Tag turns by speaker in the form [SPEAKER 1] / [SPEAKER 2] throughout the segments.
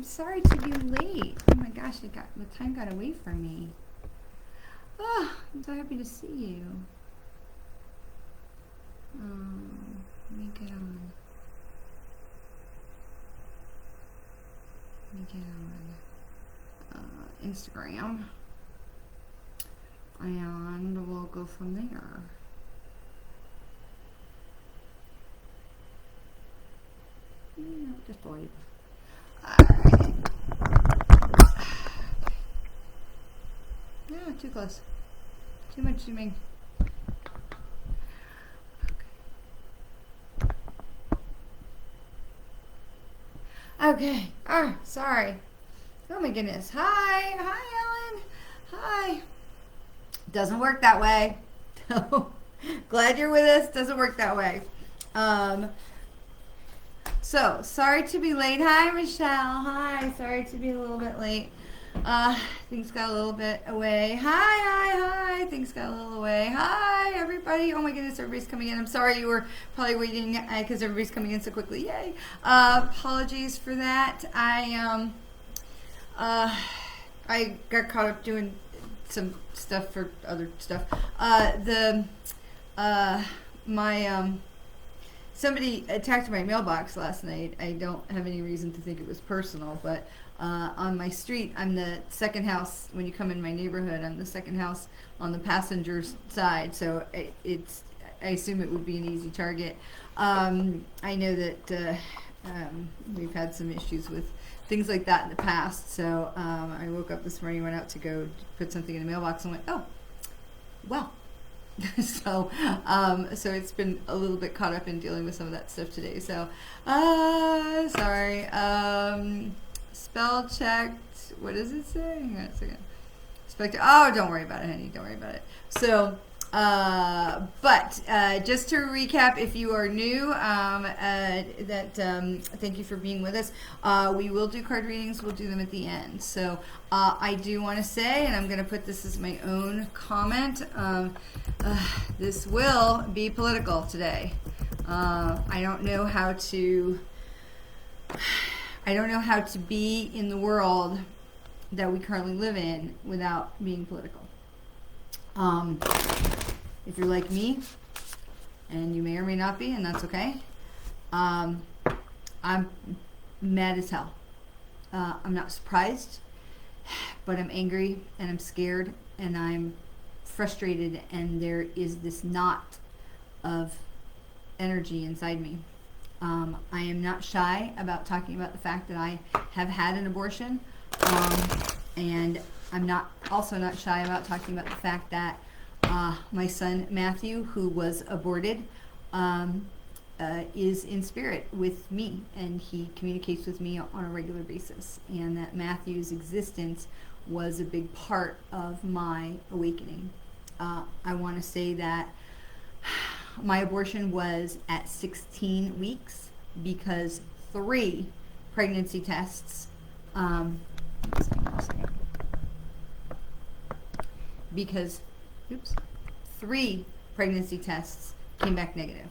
[SPEAKER 1] sorry to be late. Oh my gosh, the time got away from me. Oh, I'm so happy to see you. Let me get on. Instagram. And we'll go from there. No, just believe. Alright. No, too close. Too much zooming. Okay. Sorry. Oh my goodness. Hi, Ellen. Hi. Doesn't work that way. Glad you're with us. Doesn't work that way. So, sorry to be late. Hi, Michelle. Hi. Sorry to be a little bit late. Things got a little bit away. Hi. Things got a little away. Hi, everybody. Oh my goodness, everybody's coming in. I'm sorry you were probably waiting because everybody's coming in so quickly. Yay. Apologies for that. I got caught up doing some stuff for other stuff. Somebody attacked my mailbox last night. I don't have any reason to think it was personal, but on my street, I'm the second house. When you come in my neighborhood, I'm the second house on the passenger's side, so I assume it would be an easy target. I know that we've had some issues with things like that in the past, so I woke up this morning, went out to go put something in the mailbox, and went, oh, well. So it's been a little bit caught up in dealing with some of that stuff today. So, sorry. Spell checked. What does it say? Hang on a second. Oh, don't worry about it, honey. Don't worry about it. So, but just to recap, if you are new, thank you for being with us. We will do card readings. We'll do them at the end. So I do want to say, and I'm going to put this as my own comment, this will be political today. I don't know how to be in the world that we currently live in without being political. If you're like me, and you may or may not be, and that's okay, I'm mad as hell. I'm not surprised, but I'm angry, and I'm scared, and I'm frustrated, and there is this knot of energy inside me. I am not shy about talking about the fact that I have had an abortion, and I'm also not shy about talking about the fact that my son Matthew, who was aborted, is in spirit with me, and he communicates with me on a regular basis, and that Matthew's existence was a big part of my awakening. I want to say that my abortion was at 16 weeks because 3 pregnancy tests because 3 pregnancy tests came back negative.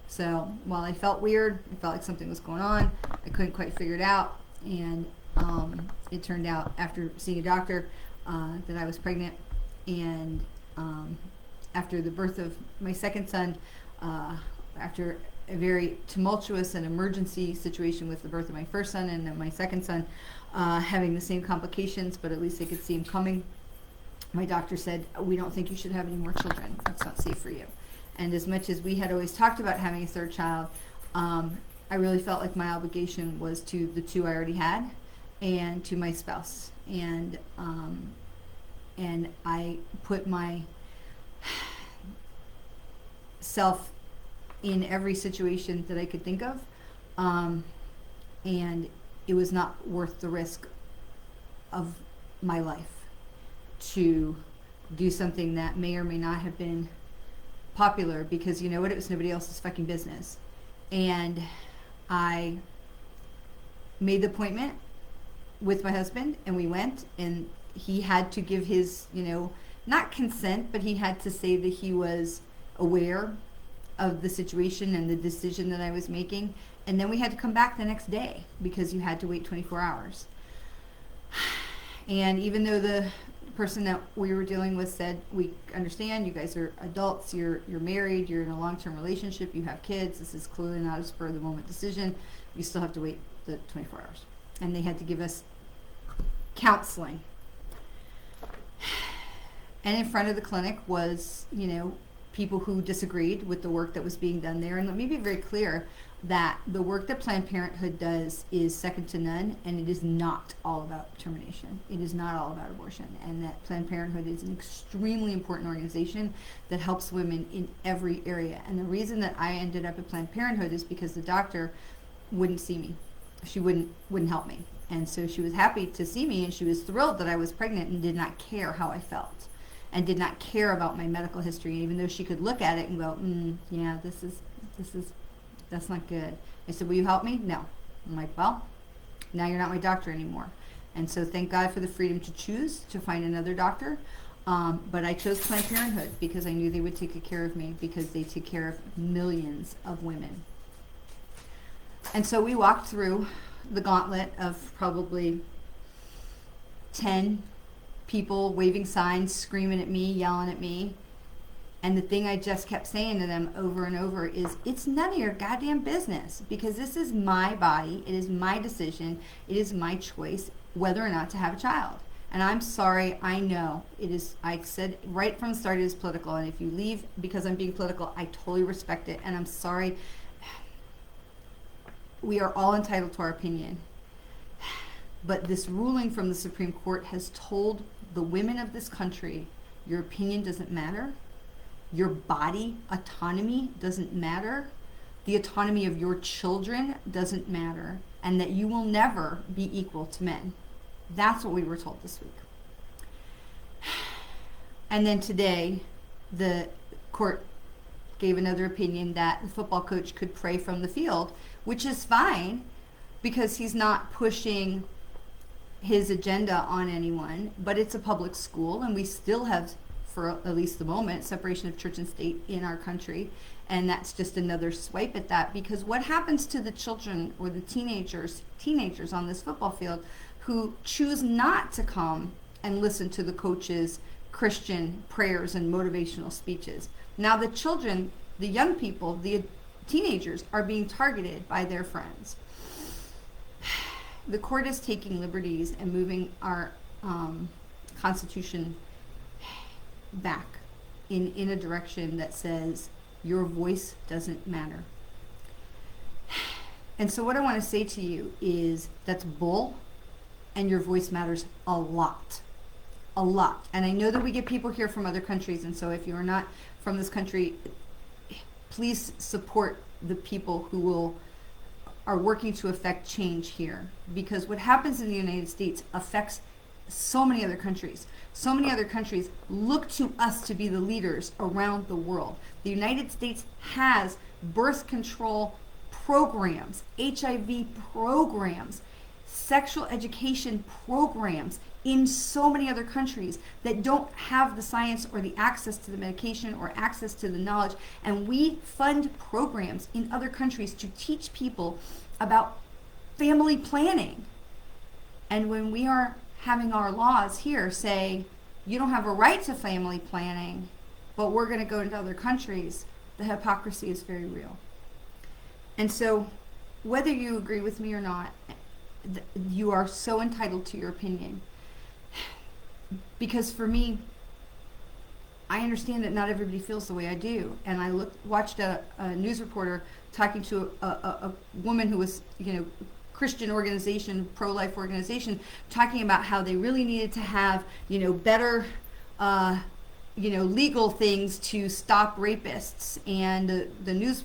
[SPEAKER 1] So while I felt weird, I felt like something was going on, I couldn't quite figure it out, and it turned out after seeing a doctor that I was pregnant, and after the birth of my second son, after a very tumultuous and emergency situation with the birth of my first son and then my second son having the same complications, but at least they could see him coming, my doctor said, we don't think you should have any more children. It's not safe for you. And as much as we had always talked about having a third child, I really felt like my obligation was to the 2 I already had and to my spouse. And I put my self in every situation that I could think of, and it was not worth the risk of my life to do something that may or may not have been popular, because you know what, it was nobody else's fucking business. And I made the appointment with my husband, and we went, and he had to give his, not consent, but he had to say that he was aware of the situation and the decision that I was making, And then we had to come back the next day because you had to wait 24 hours. And even though the person that we were dealing with said, we understand, you guys are adults, you're married, you're in a long-term relationship, you have kids, this is clearly not a spur-of-the-moment decision, you still have to wait the 24 hours. And they had to give us counseling. And in front of the clinic was, people who disagreed with the work that was being done there. And let me be very clear that the work that Planned Parenthood does is second to none, and it is not all about termination. It is not all about abortion, and that Planned Parenthood is an extremely important organization that helps women in every area. And the reason that I ended up at Planned Parenthood is because the doctor wouldn't see me. She wouldn't help me. And so she was happy to see me, and she was thrilled that I was pregnant and did not care how I felt and did not care about my medical history, even though she could look at it and go, yeah, that's not good. I said, will you help me? No. I'm like, well, now you're not my doctor anymore. And so thank God for the freedom to choose to find another doctor. But I chose Planned Parenthood because I knew they would take care of me, because they take care of millions of women. And so we walked through the gauntlet of probably 10 people waving signs, screaming at me, yelling at me. And the thing I just kept saying to them over and over is, it's none of your goddamn business, because this is my body, it is my decision, it is my choice whether or not to have a child. And I'm sorry, I know it is, I said right from the start, it is political, and if you leave because I'm being political, I totally respect it, and I'm sorry. We are all entitled to our opinion. But this ruling from the Supreme Court has told the women of this country, your opinion doesn't matter. Your body autonomy doesn't matter. The autonomy of your children doesn't matter. And that you will never be equal to men. That's what we were told this week. And then today, the court gave another opinion that the football coach could pray from the field, which is fine because he's not pushing his agenda on anyone, but it's a public school, and we still have, for at least the moment, separation of church and state in our country, and that's just another swipe at that, because what happens to the children or the teenagers on this football field who choose not to come and listen to the coach's Christian prayers and motivational speeches? Now the children, the young people, the teenagers are being targeted by their friends. The court is taking liberties and moving our Constitution back in a direction that says your voice doesn't matter. And so what I want to say to you is that's bull, and your voice matters a lot. A lot. And I know that we get people here from other countries, and so if you're not from this country, please support the people who are working to affect change here, because what happens in the United States affects so many other countries. So many other countries look to us to be the leaders around the world. The United States has birth control programs, HIV programs, sexual education programs in so many other countries that don't have the science or the access to the medication or access to the knowledge. And we fund programs in other countries to teach people about family planning. And when we are having our laws here say you don't have a right to family planning, but we're going to go into other countries, the hypocrisy is very real. And so whether you agree with me or not, you are so entitled to your opinion. Because for me, I understand that not everybody feels the way I do. And I watched a news reporter talking to a woman who was, Christian organization, pro-life organization, talking about how they really needed to have, better, legal things to stop rapists. And the news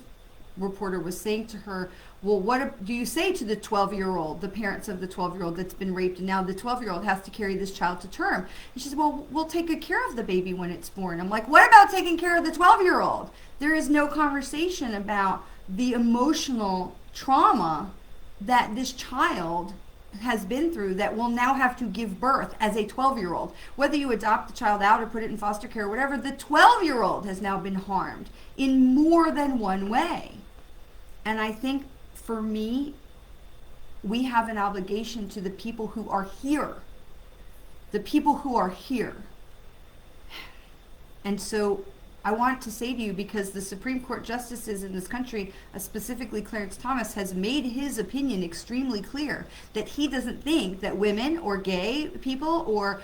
[SPEAKER 1] reporter was saying to her, well, what do you say to the 12-year-old, the parents of the 12-year-old that's been raped, and now the 12-year-old has to carry this child to term? And she said, well, we'll take good care of the baby when it's born. I'm like, what about taking care of the 12-year-old? There is no conversation about the emotional trauma that this child has been through that will now have to give birth as a 12-year-old. Whether you adopt the child out or put it in foster care or whatever, the 12-year-old has now been harmed in more than one way. And I think for me, we have an obligation to the people who are here. The people who are here. And so I want to say to you, because the Supreme Court justices in this country, specifically Clarence Thomas, has made his opinion extremely clear that he doesn't think that women or gay people or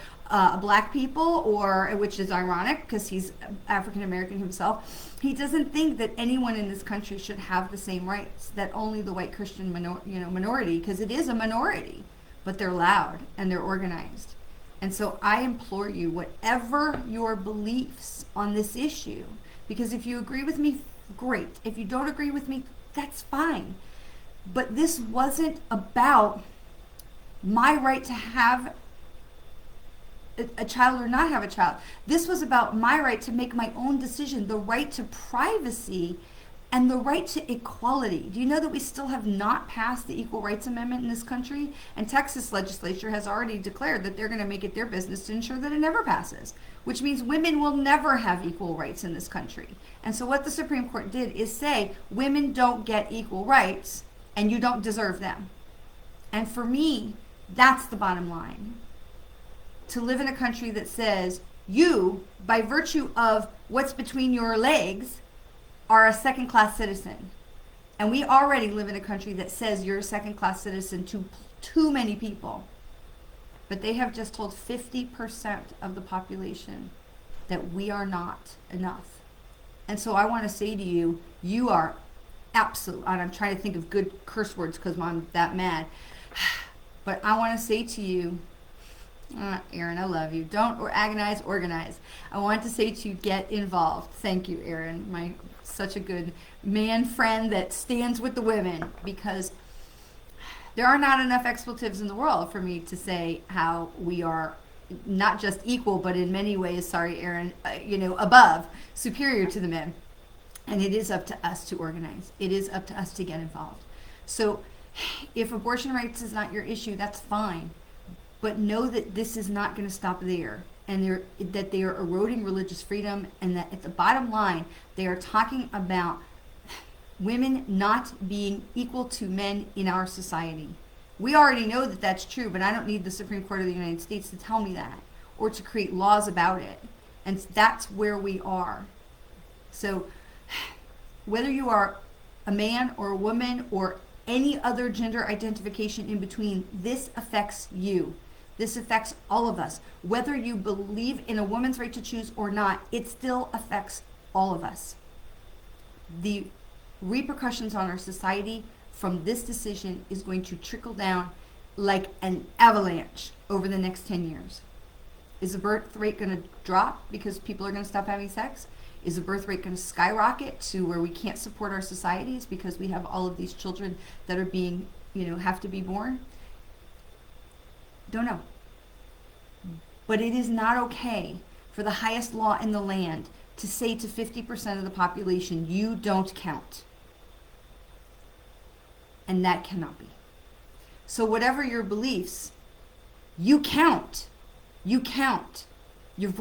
[SPEAKER 1] black people, or which is ironic because he's African American himself, he doesn't think that anyone in this country should have the same rights that only the white Christian minority, because it is a minority, but they're loud and they're organized. And so I implore you, whatever your beliefs on this issue, because if you agree with me, great. If you don't agree with me, that's fine. But this wasn't about my right to have a child or not have a child. This was about my right to make my own decision, the right to privacy, and the right to equality. Do you know that we still have not passed the Equal Rights Amendment in this country? And Texas legislature has already declared that they're going to make it their business to ensure that it never passes, which means women will never have equal rights in this country. And so what the Supreme Court did is say, women don't get equal rights and you don't deserve them. And for me, that's the bottom line. To live in a country that says you, by virtue of what's between your legs, are a second-class citizen. And we already live in a country that says you're a second-class citizen to too many people. But they have just told 50% of the population that we are not enough. And so I want to say to you, you are absolute, and I'm trying to think of good curse words because I'm that mad. But I want to say to you, Aaron, I love you. Don't agonize, organize. I want to say to you, get involved. Thank you, Aaron, my such a good man friend that stands with the women, because there are not enough expletives in the world for me to say how we are not just equal, but in many ways, sorry, Aaron, above, superior to the men. And it is up to us to organize. It is up to us to get involved. So if abortion rights is not your issue, that's fine. But know that this is not going to stop there, and that they are eroding religious freedom, and that at the bottom line, they are talking about women not being equal to men in our society. We already know that that's true, but I don't need the Supreme Court of the United States to tell me that or to create laws about it. And that's where we are. So whether you are a man or a woman or any other gender identification in between, this affects you. This affects all of us. Whether you believe in a woman's right to choose or not, it still affects all of us. The repercussions on our society from this decision is going to trickle down like an avalanche over the next 10 years. Is the birth rate going to drop because people are going to stop having sex? Is the birth rate going to skyrocket to where we can't support our societies because we have all of these children that are being, have to be born? Don't know. But it is not okay for the highest law in the land to say to 50% of the population, you don't count. And that cannot be. So whatever your beliefs, you count. You count. Your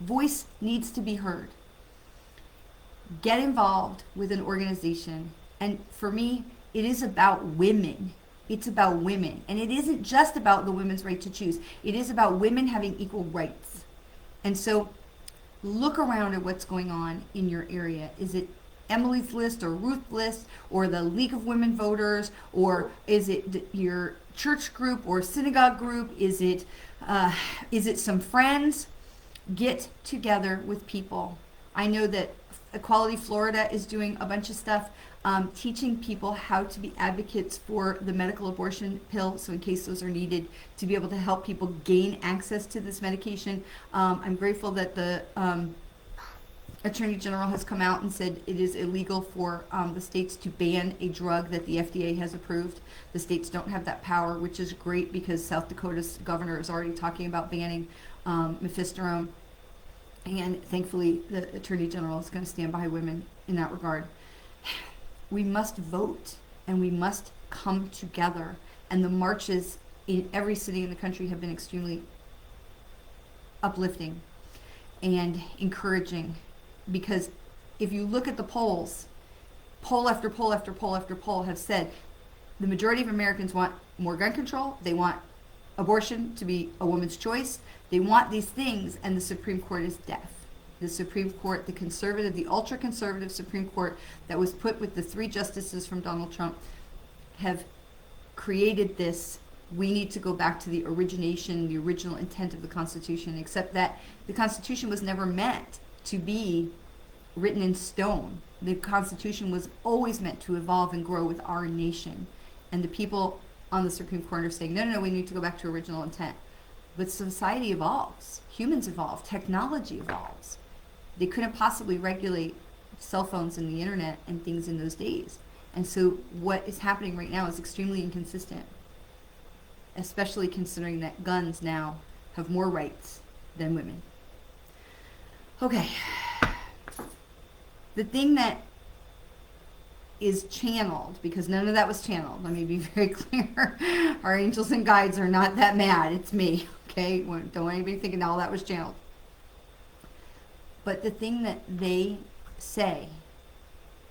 [SPEAKER 1] voice needs to be heard. Get involved with an organization. And for me, it is about women. It's about women. And it isn't just about the women's right to choose. It is about women having equal rights. And so look around at what's going on in your area. Is it Emily's List or Ruth's List or the League of Women Voters, or is it your church group or synagogue group? Is it some friends? Get together with people. I know that Equality Florida is doing a bunch of stuff teaching people how to be advocates for the medical abortion pill, so in case those are needed, to be able to help people gain access to this medication. I'm grateful that the Attorney General has come out and said it is illegal for the states to ban a drug that the FDA has approved. The states don't have that power, which is great because South Dakota's governor is already talking about banning mifestrone. And thankfully, the Attorney General is going to stand by women in that regard. We must vote, and we must come together. And the marches in every city in the country have been extremely uplifting and encouraging. Because if you look at the polls, poll after poll after poll after poll have said The majority of Americans want more gun control. They want abortion to be a woman's choice. They want these things, and the Supreme Court is deaf. The Supreme Court, the conservative, the ultra-conservative Supreme Court that was put with the 3 justices from Donald Trump, have created this, we need to go back to the origination, the original intent of the Constitution, except that the Constitution was never meant to be written in stone. The Constitution was always meant to evolve and grow with our nation. And the people on the Supreme Court are saying, no, we need to go back to original intent. But society evolves. Humans evolve. Technology evolves. They couldn't possibly regulate cell phones and the internet and things in those days. And so what is happening right now is extremely inconsistent, especially considering that guns now have more rights than women. Okay. The thing that is channeled, because none of that was channeled, let me be very clear. Our angels and guides are not that mad. It's me, okay? Don't want anybody thinking all that was channeled. But the thing that they say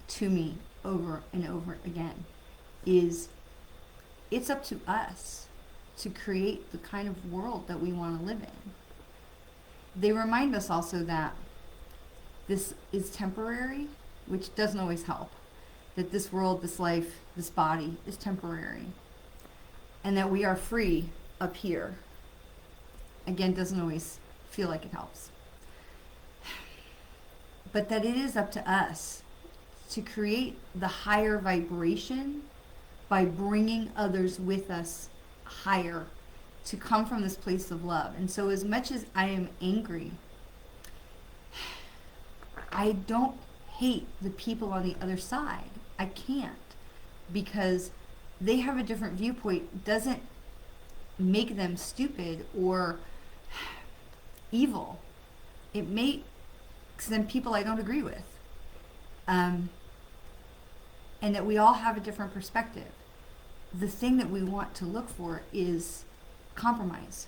[SPEAKER 1] to me over and over again is, it's up to us to create the kind of world that we want to live in. They remind us also that this is temporary, which doesn't always help. That this world, this life, this body is temporary. And that we are free up here. Again, doesn't always feel like it helps. But that it is up to us to create the higher vibration by bringing others with us higher, to come from this place of love. And so as much as I am angry, I don't hate the people on the other side. I can't, because they have a different viewpoint. Doesn't make them stupid or evil. It makes them people I don't agree with. And that we all have a different perspective. The thing that we want to look for is compromise,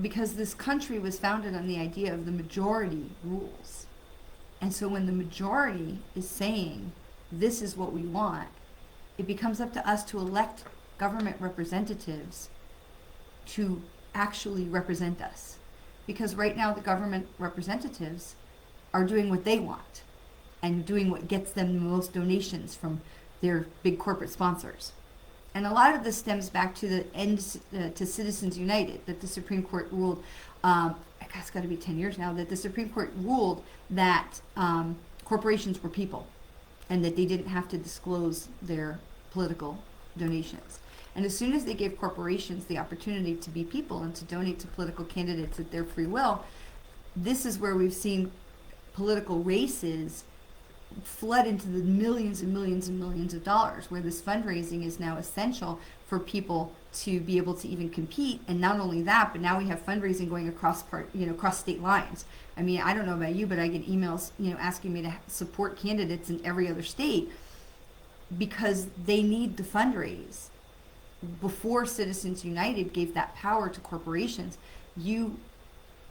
[SPEAKER 1] because this country was founded on the idea of the majority rules. And so when the majority is saying, this is what we want, it becomes up to us to elect government representatives to actually represent us. Because right now the government representatives are doing what they want and doing what gets them the most donations from their big corporate sponsors. And a lot of this stems back to the end to Citizens United, that the Supreme Court ruled, it's got to be 10 years now, that the Supreme Court ruled that corporations were people and that they didn't have to disclose their political donations. And as soon as they gave corporations the opportunity to be people and to donate to political candidates at their free will, this is where we've seen political races flood into the millions and millions and millions of dollars, where this fundraising is now essential for people to be able to even compete. And not only that, but now we have fundraising going across across state lines. I mean, I don't know about you, but I get emails, asking me to support candidates in every other state because they need to fundraise. Before Citizens United gave that power to corporations, you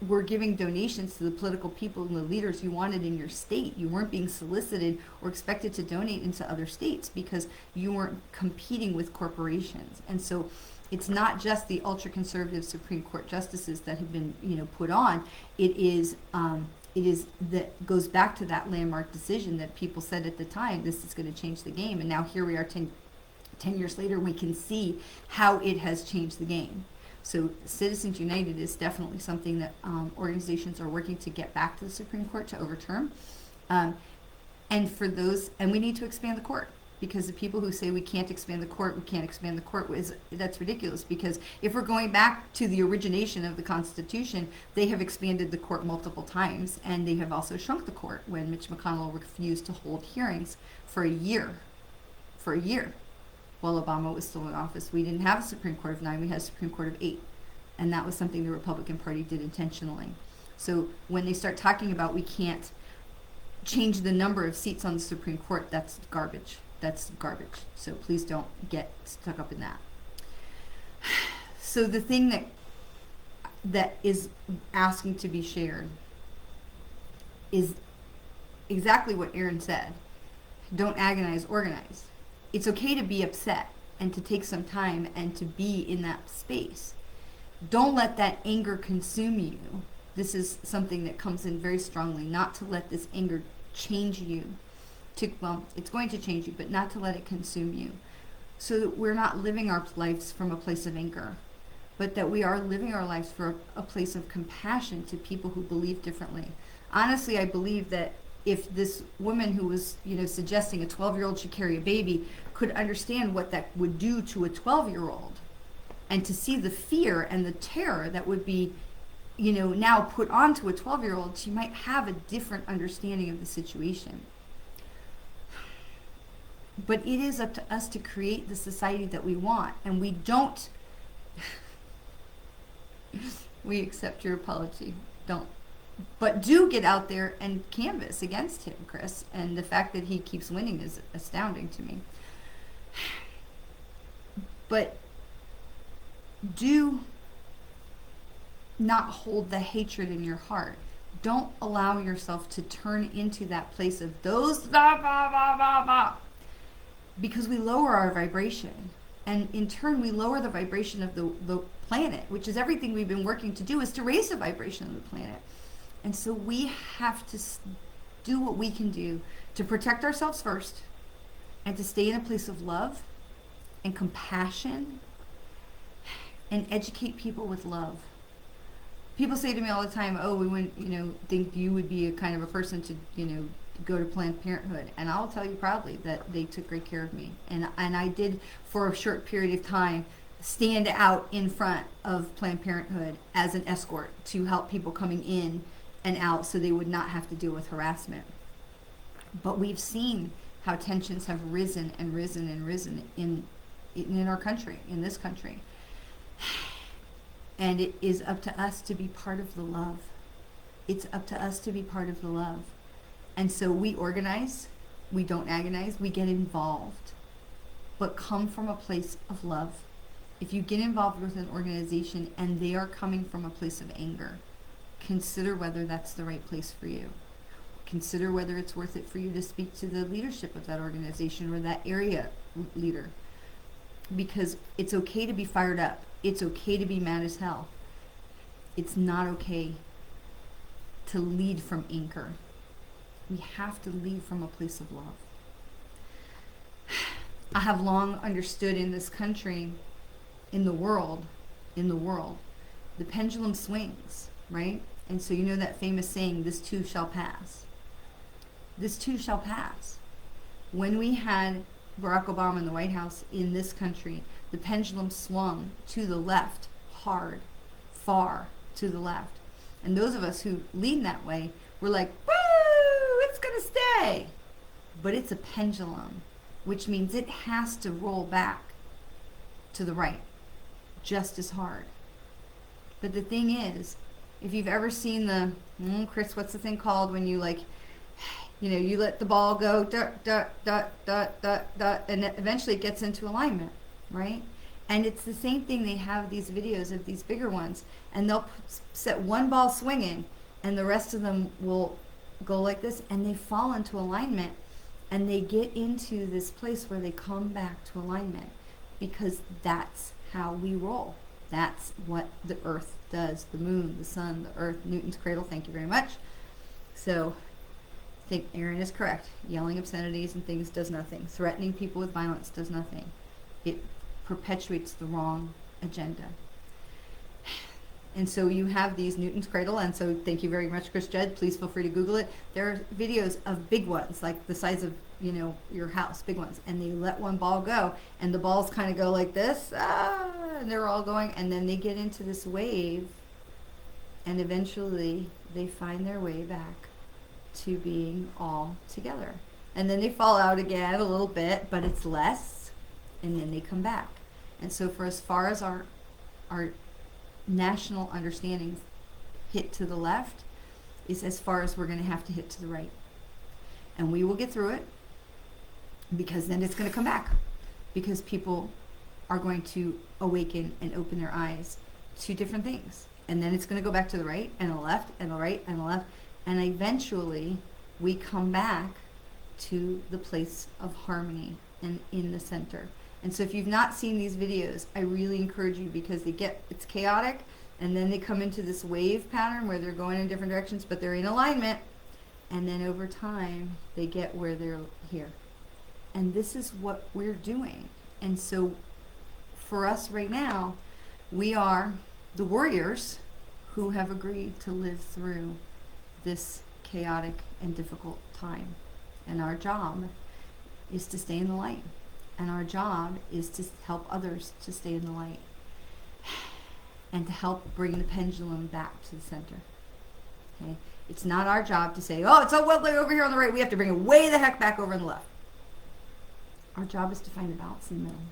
[SPEAKER 1] were giving donations to the political people and the leaders you wanted in your state. You weren't being solicited or expected to donate into other states because you weren't competing with corporations. And so it's not just the ultra-conservative Supreme Court justices that have been, put on. It is that goes back to that landmark decision that people said at the time, this is going to change the game. And now here we are 10 years later, we can see how it has changed the game. So Citizens United is definitely something that organizations are working to get back to the Supreme Court to overturn. And we need to expand the court, because the people who say we can't expand the court, that's ridiculous, because if we're going back to the origination of the Constitution, they have expanded the court multiple times, and they have also shrunk the court when Mitch McConnell refused to hold hearings for a year. While Obama was still in office. We didn't have a Supreme Court of 9, we had a Supreme Court of 8. And that was something the Republican Party did intentionally. So when they start talking about we can't change the number of seats on the Supreme Court, that's garbage. So please don't get stuck up in that. So the thing that is asking to be shared is exactly what Aaron said. Don't agonize, organize. It's okay to be upset. and to take some time and to be in that space. Don't let that anger consume you. This is something that comes in very strongly, not to let this anger change you. Well, it's going to change you, but not to let it consume you. So that we're not living our lives from a place of anger, but that we are living our lives for a place of compassion to people who believe differently. Honestly, I believe that if this woman who was, suggesting a 12-year-old should carry a baby could understand what that would do to a 12-year-old, and to see the fear and the terror that would be, now put onto a 12-year-old, she might have a different understanding of the situation. But it is up to us to create the society that we want, and we don't. We accept your apology. Don't. But do get out there and canvass against him, Chris. And the fact that he keeps winning is astounding to me. But do not hold the hatred in your heart. Don't allow yourself to turn into that place of those blah, blah, blah, blah, blah, because we lower our vibration. And in turn, we lower the vibration of the planet, which is everything we've been working to do, is to raise the vibration of the planet. And so we have to do what we can do to protect ourselves first, and to stay in a place of love and compassion, and educate people with love. People say to me all the time, oh, we wouldn't, think you would be a kind of a person to, go to Planned Parenthood. And I'll tell you proudly that they took great care of me. And I did, for a short period of time, stand out in front of Planned Parenthood as an escort to help people coming in and out so they would not have to deal with harassment. But we've seen how tensions have risen and risen and risen in our country, in this country. And it is up to us to be part of the love. It's up to us to be part of the love. And so we organize, we don't agonize, we get involved, but come from a place of love. If you get involved with an organization and they are coming from a place of anger, consider whether that's the right place for you. Consider whether it's worth it for you to speak to the leadership of that organization or that area leader. Because it's okay to be fired up. It's okay to be mad as hell. It's not okay to lead from anger. We have to lead from a place of love. I have long understood in this country, in the world, the pendulum swings, right? And so that famous saying, this too shall pass. This too shall pass. When we had Barack Obama in the White House in this country, the pendulum swung to the left, hard, far to the left. And those of us who lean that way, we're like, woo, it's going to stay. But it's a pendulum, which means it has to roll back to the right just as hard. But the thing is, if you've ever seen Chris, what's the thing called when you you let the ball go, dot, dot, dot, dot, dot, dot, and eventually it gets into alignment, right? And it's the same thing. They have these videos of these bigger ones, and they'll set one ball swinging, and the rest of them will go like this, and they fall into alignment, and they get into this place where they come back to alignment, because that's how we roll. That's what the earth does. The moon, the sun, the earth, Newton's cradle. Thank you very much. So I think Aaron is correct. Yelling obscenities and things does nothing. Threatening people with violence does nothing. It perpetuates the wrong agenda. And so you have these Newton's cradle, and so thank you very much, Chris Judd. Please feel free to Google it. There are videos of big ones, like the size of your house, big ones, and they let one ball go, and the balls kind of go like this, and they're all going, and then they get into this wave, and eventually they find their way back to being all together. And then they fall out again a little bit, but it's less, and then they come back. And so for as far as our national understandings hit to the left is as far as we're going to have to hit to the right. And we will get through it, because then it's going to come back, because people are going to awaken and open their eyes to different things. And then it's going to go back to the right and the left and the right and the left. And eventually we come back to the place of harmony and in the center. And so if you've not seen these videos, I really encourage you, because it's chaotic, and then they come into this wave pattern where they're going in different directions, but they're in alignment, and then over time they get where they're here. And this is what we're doing. And so for us right now, we are the warriors who have agreed to live through this chaotic and difficult time. And our job is to stay in the light. And our job is to help others to stay in the light. And to help bring the pendulum back to the center. Okay? It's not our job to say, oh, it's so well over here on the right, we have to bring it way the heck back over on the left. Our job is to find a balance in the middle.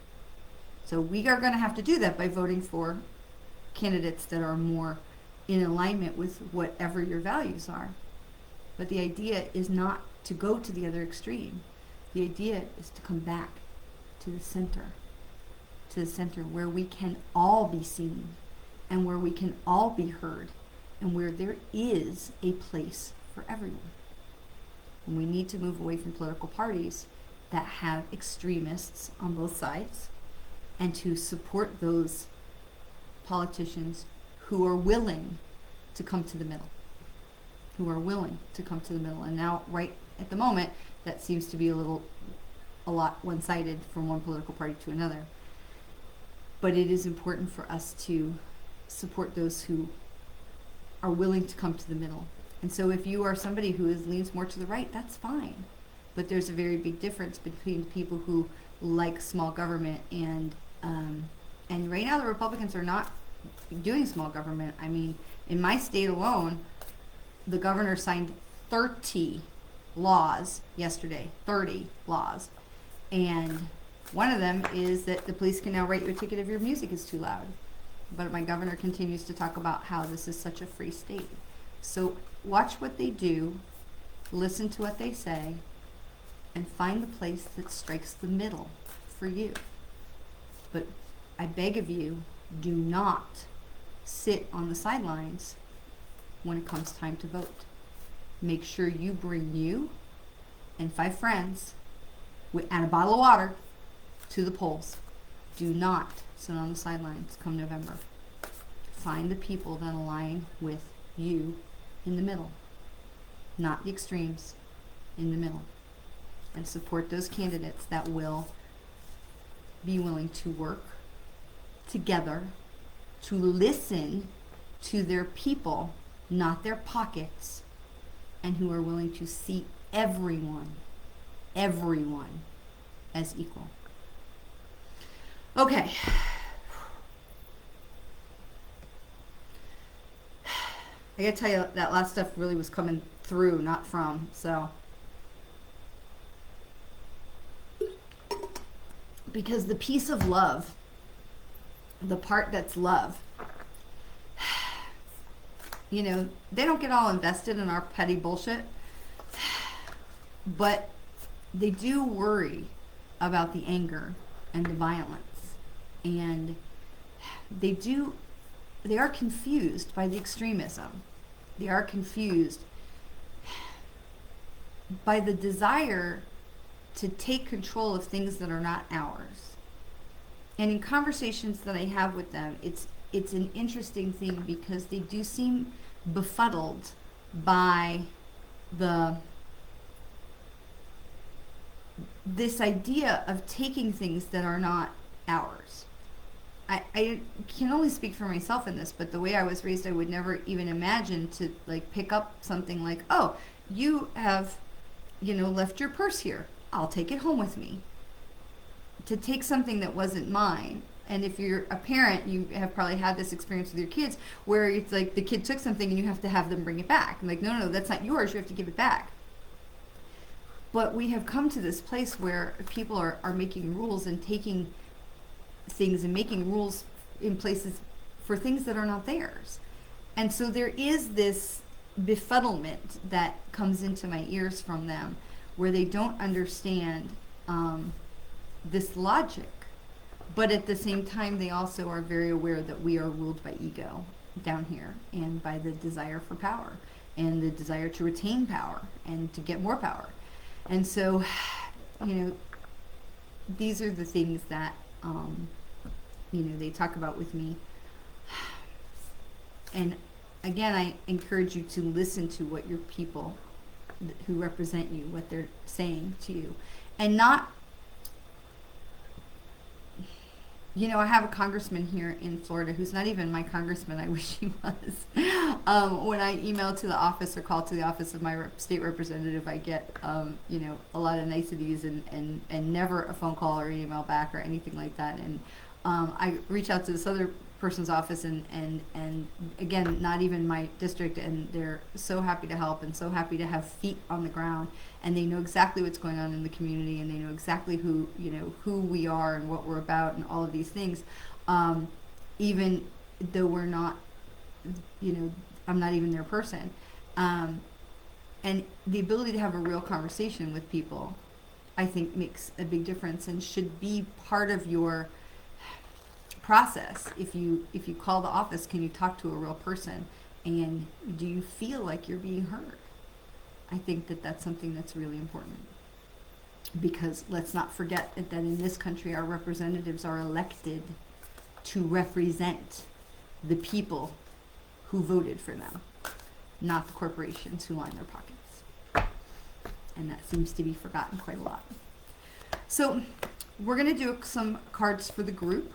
[SPEAKER 1] So we are going to have to do that by voting for candidates that are more in alignment with whatever your values are. But the idea is not to go to the other extreme. The idea is to come back to the center where we can all be seen and where we can all be heard and where there is a place for everyone. And we need to move away from political parties that have extremists on both sides, and to support those politicians who are willing to come to the middle. And now, right at the moment, that seems to be a lot one-sided from one political party to another. But it is important for us to support those who are willing to come to the middle. And so if you are somebody who leans more to the right, that's fine. But there's a very big difference between people who like small government and right now the Republicans are not doing small government. I mean, in my state alone, the governor signed 30 laws yesterday, 30 laws. And one of them is that the police can now write you a ticket if your music is too loud. But my governor continues to talk about how this is such a free state. So watch what they do, listen to what they say, and find the place that strikes the middle for you. But I beg of you, do not sit on the sidelines when it comes time to vote. Make sure you bring you and 5 friends and a bottle of water to the polls. Do not sit on the sidelines come November. Find the people that align with you in the middle, not the extremes, in the middle. And support those candidates that will be willing to work together, to listen to their people, not their pockets, and who are willing to see everyone as equal. Okay. I gotta tell you, that last stuff really was coming through, not from, so. Because the piece of love, the part that's love, you know, they don't get all invested in our petty bullshit, but they do worry about the anger and the violence. And they are confused by the extremism. They are confused by the desire to take control of things that are not ours. And in conversations that I have with them, it's an interesting thing, because they do seem befuddled by this idea of taking things that are not ours. I can only speak for myself in this, but the way I was raised, I would never even imagine to pick up something like, oh, you have, left your purse here. I'll take it home with me. To take something that wasn't mine. And if you're a parent, you have probably had this experience with your kids where it's like the kid took something and you have to have them bring it back. I'm like, no, that's not yours. You have to give it back. But we have come to this place where people are making rules and taking things and making rules in places for things that are not theirs. And so there is this befuddlement that comes into my ears from them, where they don't understand this logic. But at the same time, they also are very aware that we are ruled by ego down here, and by the desire for power, and the desire to retain power, and to get more power. And so, these are the things that they talk about with me. And again, I encourage you to listen to what your people who represent you, what they're saying to you, and not, I have a congressman here in Florida who's not even my congressman. I wish he was. When I email to the office or call to the office of my state representative, I get, a lot of niceties and never a phone call or email back or anything like that. And I reach out to this other person's office and again, not even my district, and they're so happy to help and so happy to have feet on the ground, and they know exactly what's going on in the community, and they know exactly who we are and what we're about and all of these things, even though we're not, I'm not even their person, and the ability to have a real conversation with people, I think, makes a big difference and should be part of your process. If you call the office, can you talk to a real person, and do you feel like you're being heard? I think that that's something that's really important, because let's not forget that in this country our representatives are elected to represent the people who voted for them, not the corporations who line their pockets, and that seems to be forgotten quite a lot. So we're going to do some cards for the group.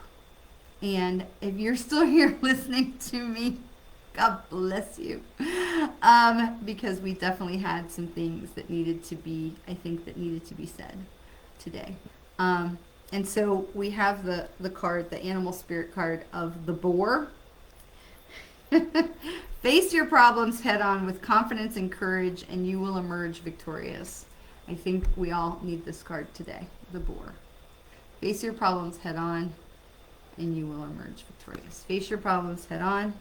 [SPEAKER 1] And if you're still here listening to me, God bless you. Because we definitely had some things that needed to be said today. And so we have the card, the animal spirit card of the boar. Face your problems head on with confidence and courage, and you will emerge victorious. I think we all need this card today, the boar. Face your problems head on, and you will emerge victorious. Face your problems head on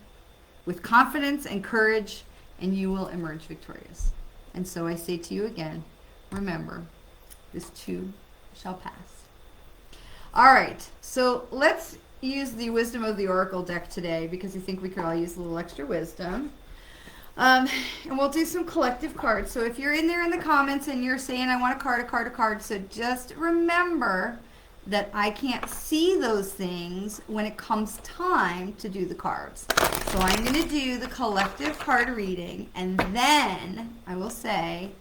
[SPEAKER 1] with confidence and courage, and you will emerge victorious. And so I say to you again, remember, this too shall pass. All right, so let's use the Wisdom of the Oracle deck today, because I think we could all use a little extra wisdom. And we'll do some collective cards. So if you're in there in the comments and you're saying, I want a card, so just remember that I can't see those things when it comes time to do the cards. So I'm going to do the collective card reading, and then I will say,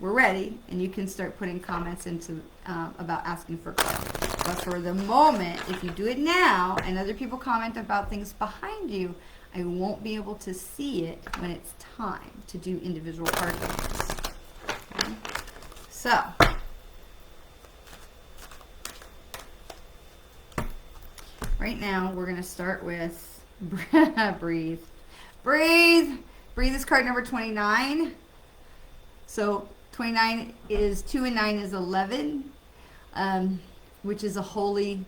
[SPEAKER 1] we're ready, and you can start putting comments into about asking for cards. But for the moment, if you do it now, and other people comment about things behind you, I won't be able to see it when it's time to do individual card readings. Okay? So, right now, we're going to start with breathe. Breathe. Breathe is card number 29. So 29 is 2 and 9 is 11, which is a holy,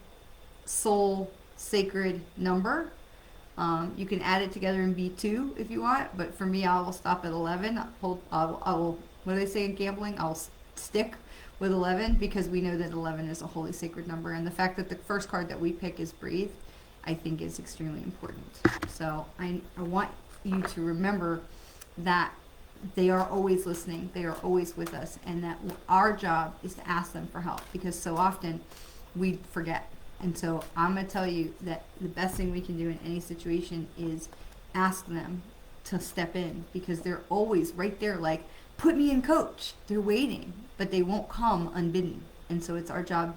[SPEAKER 1] soul, sacred number. You can add it together and be 2 if you want, but for me, I will stop at 11. I will, what do they say in gambling? I'll stick with 11, because we know that 11 is a holy, sacred number, and the fact that the first card that we pick is breathe, I think is extremely important. So I want you to remember that they are always listening, they are always with us, and that our job is to ask them for help, because so often we forget. And so I'm going to tell you that the best thing we can do in any situation is ask them to step in, because they're always right there, like, put me in, coach. They're waiting, but they won't come unbidden. And so it's our job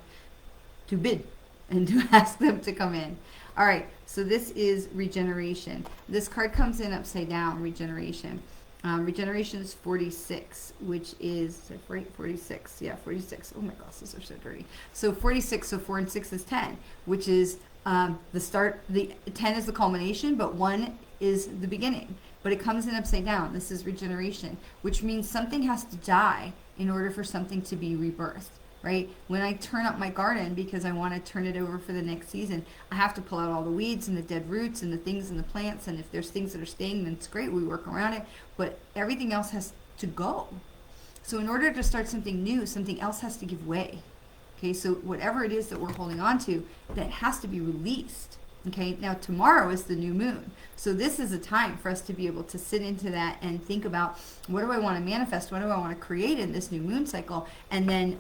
[SPEAKER 1] to bid and to ask them to come in. All right, so this is regeneration. This card comes in upside down, regeneration. Regeneration is 46, which is, right, 46. Yeah, 46. Oh, my glasses are so dirty. So 46, so 4 and 6 is 10, which is the start. The 10 is the culmination, but 1 is the beginning. But it comes in upside down. This is regeneration, which means something has to die in order for something to be rebirthed, right? When I turn up my garden because I want to turn it over for the next season, I have to pull out all the weeds and the dead roots and the things in the plants, and if there's things that are staying, then it's great, we work around it, but everything else has to go. So in order to start something new, something else has to give way. Okay, so whatever it is that we're holding on to, that has to be released Okay, now tomorrow is the new moon. So this is a time for us to be able to sit into that and think about, what do I want to manifest? What do I want to create in this new moon cycle? And then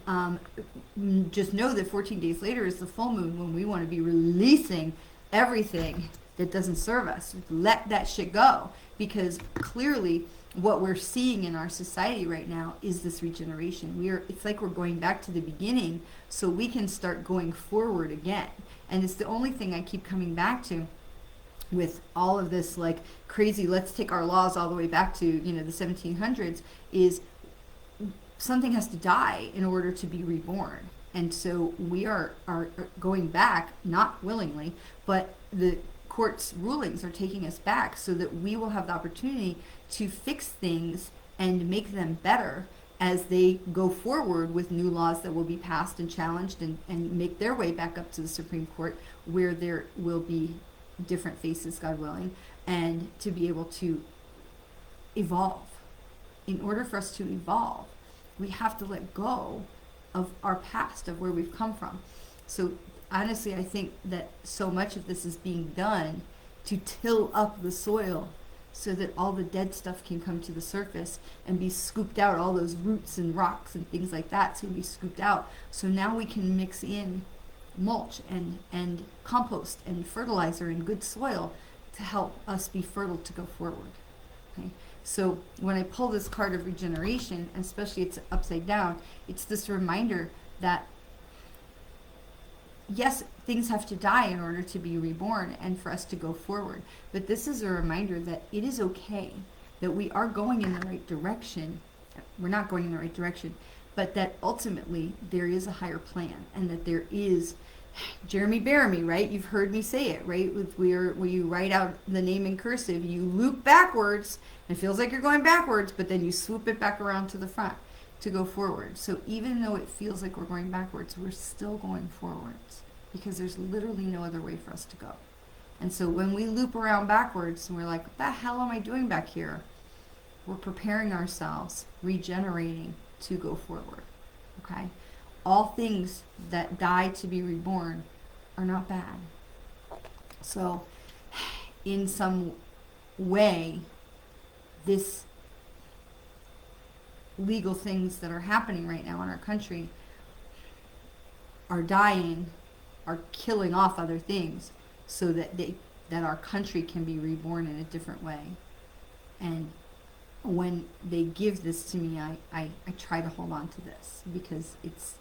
[SPEAKER 1] just know that 14 days later is the full moon, when we want to be releasing everything that doesn't serve us. Let that shit go, because clearly what we're seeing in our society right now is this regeneration. It's like we're going back to the beginning so we can start going forward again. And it's the only thing I keep coming back to with all of this like crazy, let's take our laws all the way back to, you know, the 1700s, is something has to die in order to be reborn. And so we are going back, not willingly, but the court's rulings are taking us back so that we will have the opportunity to fix things and make them better as they go forward with new laws that will be passed and challenged and make their way back up to the Supreme Court, where there will be different faces, God willing, and to be able to evolve. In order for us to evolve, we have to let go of our past, of where we've come from. So honestly, I think that so much of this is being done to till up the soil so that all the dead stuff can come to the surface and be scooped out. All those roots and rocks and things like that to be scooped out. So now we can mix in mulch and compost and fertilizer and good soil to help us be fertile to go forward. Okay? So when I pull this card of regeneration, especially it's upside down, it's this reminder that yes, things have to die in order to be reborn and for us to go forward. But this is a reminder that it is okay, that we are going in the right direction. We're not going in the right direction, but that ultimately there is a higher plan, and that there is Jeremy Bearimy, right? You've heard me say it, right? Where you write out the name in cursive, you loop backwards, and it feels like you're going backwards, but then you swoop it back around to the front to go forward. So even though it feels like we're going backwards, we're still going forwards, because there's literally no other way for us to go. And so when we loop around backwards and we're like, what the hell am I doing back here? We're preparing ourselves, regenerating to go forward. Okay? All things that die to be reborn are not bad. So in some way, this legal things that are happening right now in our country are dying, are killing off other things, so that that our country can be reborn in a different way. And when they give this to me, I try to hold on to this, because it's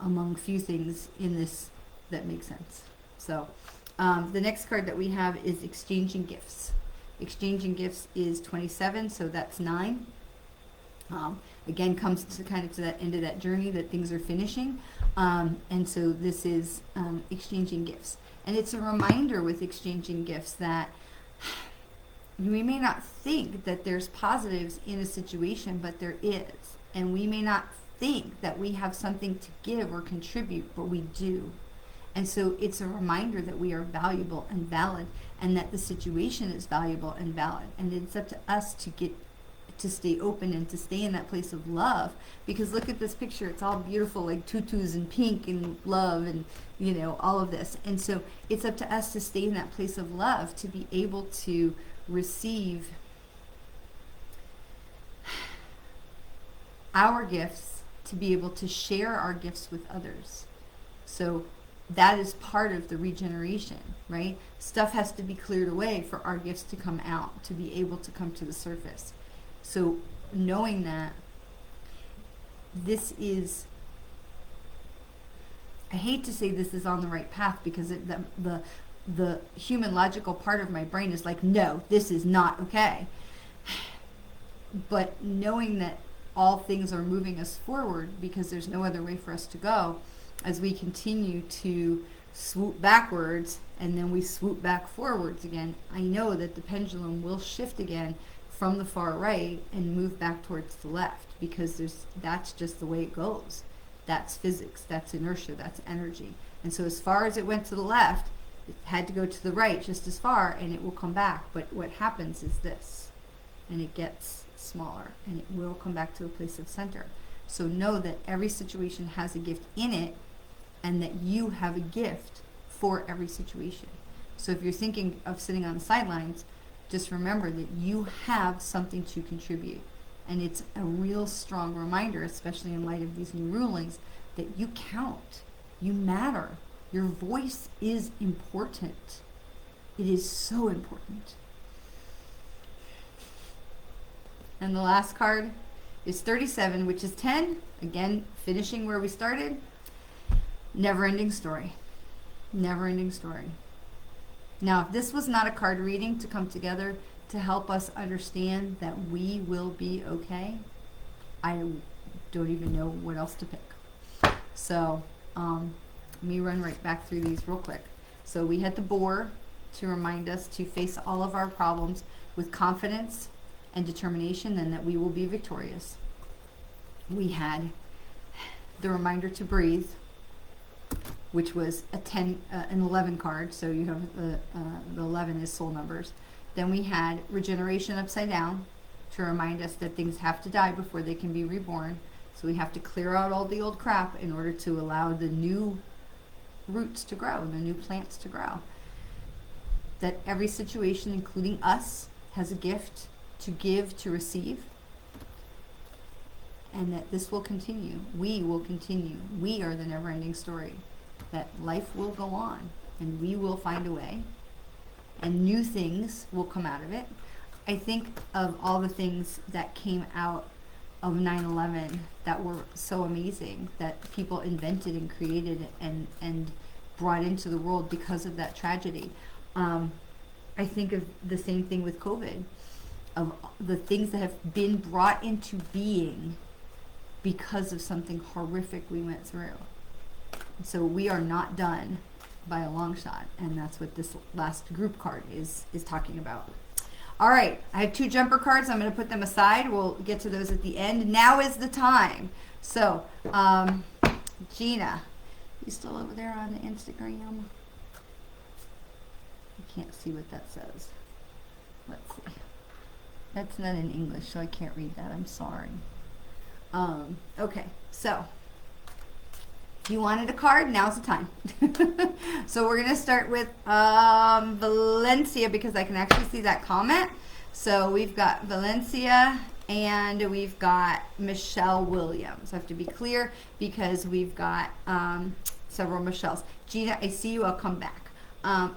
[SPEAKER 1] among few things in this that make sense. So the next card that we have is exchanging gifts. Exchanging gifts is 27, so that's 9. Again, comes to kind of to that end of that journey that things are finishing. And so this is exchanging gifts. And it's a reminder with exchanging gifts that we may not think that there's positives in a situation, but there is. And we may not think that we have something to give or contribute, but we do. And so it's a reminder that we are valuable and valid, and that the situation is valuable and valid. And it's up to us to stay open and to stay in that place of love. Because look at this picture, it's all beautiful, like tutus and pink and love and, you know, all of this. And so it's up to us to stay in that place of love, to be able to receive our gifts, to be able to share our gifts with others. So that is part of the regeneration, right? Stuff has to be cleared away for our gifts to come out, to be able to come to the surface. So knowing that this is, I hate to say this is on the right path, because the human logical part of my brain is like, no, this is not okay. But knowing that all things are moving us forward, because there's no other way for us to go, as we continue to swoop backwards and then we swoop back forwards again, I know that the pendulum will shift again from the far right and move back towards the left, because that's just the way it goes. That's physics, that's inertia, that's energy. And so as far as it went to the left, it had to go to the right just as far, and it will come back. But what happens is this, and it gets smaller, and it will come back to a place of center. So know that every situation has a gift in it, and that you have a gift for every situation. So if you're thinking of sitting on the sidelines, just remember that you have something to contribute. And it's a real strong reminder, especially in light of these new rulings, that you count, you matter. Your voice is important. It is so important. And the last card is 37, which is 10. Again, finishing where we started. Never-ending story. Never-ending story. Now, if this was not a card reading to come together to help us understand that we will be okay, I don't even know what else to pick. So, let me run right back through these real quick. So we had the boar to remind us to face all of our problems with confidence and determination, and that we will be victorious. We had the reminder to breathe, which was a 10, an 11 card. So you have the 11 is soul numbers. Then we had regeneration upside down to remind us that things have to die before they can be reborn. So we have to clear out all the old crap in order to allow the new roots to grow, the new plants to grow. That every situation, including us, has a gift to give, to receive, and that this will continue. We will continue. We are the never-ending story. That life will go on, and we will find a way, and new things will come out of it. I think of all the things that came out of 9/11 that were so amazing, that people invented and created and brought into the world because of that tragedy. I think of the same thing with COVID, of the things that have been brought into being because of something horrific we went through. So we are not done by a long shot, and that's what this last group card is talking about. All right, I have 2 jumper cards. I'm going to put them aside. We'll get to those at the end. Now is the time. So, Gina, you still over there on the Instagram? I can't see what that says. Let's see. That's not in English, so I can't read that. I'm sorry. Okay, so if you wanted a card, now's the time. So we're going to start with Valencia, because I can actually see that comment. So we've got Valencia and we've got Michelle Williams. I have to be clear because we've got several Michelles. Gina, I see you. I'll come back.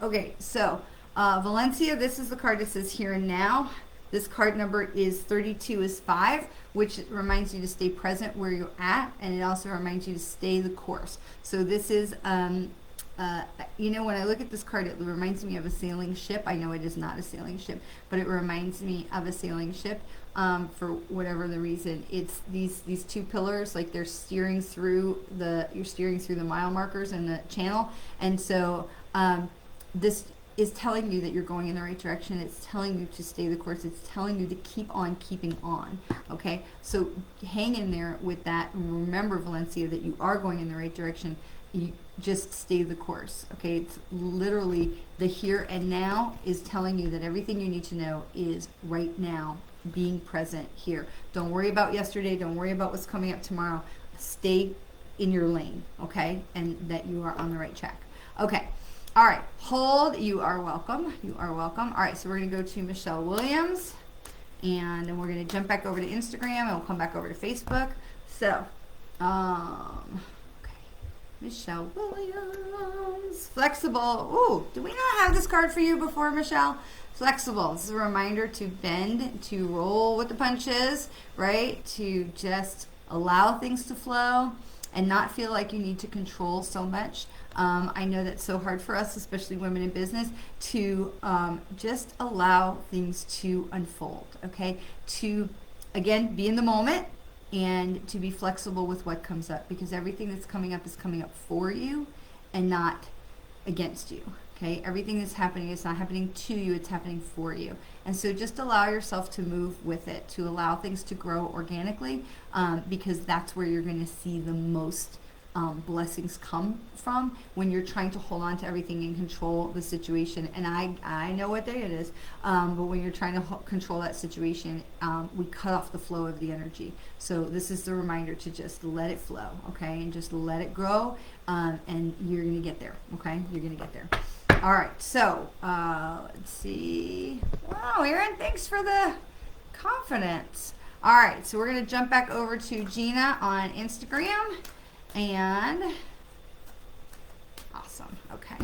[SPEAKER 1] Okay, so Valencia, this is the card that says here and now. This card number is 32 is 5, which reminds you to stay present where you're at, and it also reminds you to stay the course. So this is, you know, when I look at this card, it reminds me of a sailing ship. I know it is not a sailing ship, but it reminds me of a sailing ship for whatever the reason. It's these 2 pillars, like they're steering through you're steering through the mile markers in the channel, and so this is telling you that you're going in the right direction. It's telling you to stay the course. It's telling you to keep on keeping on. Okay, so hang in there with that. Remember, Valencia, that you are going in the right direction. You just stay the course. Okay, it's literally the here and now is telling you that everything you need to know is right now, being present here. Don't worry about yesterday. Don't worry about what's coming up tomorrow. Stay in your lane, okay, and that you are on the right track. Okay. All right, hold. You are welcome. You are welcome. All right, so we're going to go to Michelle Williams, and then we're going to jump back over to Instagram, and we'll come back over to Facebook. So, okay, Michelle Williams, flexible. Ooh, did we not have this card for you before, Michelle? Flexible. This is a reminder to bend, to roll with the punches, right? To just allow things to flow and not feel like you need to control so much. I know that's so hard for us, especially women in business, to just allow things to unfold, okay? To, again, be in the moment and to be flexible with what comes up, because everything that's coming up is coming up for you and not against you, okay? Everything that's happening is not happening to you, it's happening for you. And so just allow yourself to move with it, to allow things to grow organically, because that's where you're going to see the most blessings come from, when you're trying to hold on to everything and control the situation. And I know what day it is, but when you're trying to control that situation, we cut off the flow of the energy. So this is the reminder to just let it flow, okay, and just let it grow, and you're gonna get there, okay? You're gonna get there. All right, so let's see. Wow, Erin, thanks for the confidence. All right, so we're going to jump back over to Gina on Instagram. And awesome, okay.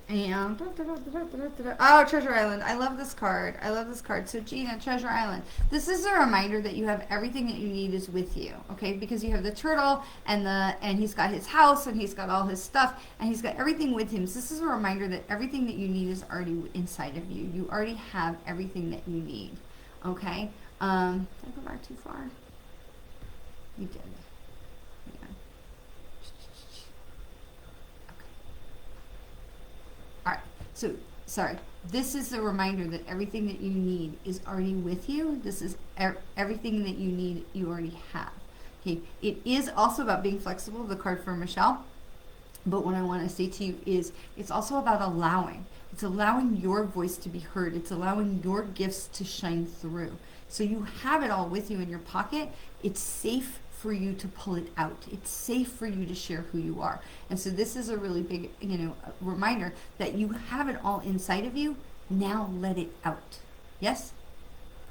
[SPEAKER 1] And oh, Treasure Island. I love this card. I love this card. So Gina, Treasure Island. This is a reminder that you have everything that you need is with you, okay? Because you have the turtle and he's got his house and he's got all his stuff and he's got everything with him. So this is a reminder that everything that you need is already inside of you. You already have everything that you need, okay? Did I go back too far? You did. All right, so sorry. This is a reminder that everything that you need is already with you. This is everything that you need, you already have. Okay, it is also about being flexible, the card for Michelle. But what I want to say to you is it's also about allowing. It's allowing your voice to be heard. It's allowing your gifts to shine through. So you have it all with you in your pocket. It's safe for you to pull it out. It's safe for you to share who you are. And so this is a really big, reminder that you have it all inside of you. Now let it out. Yes?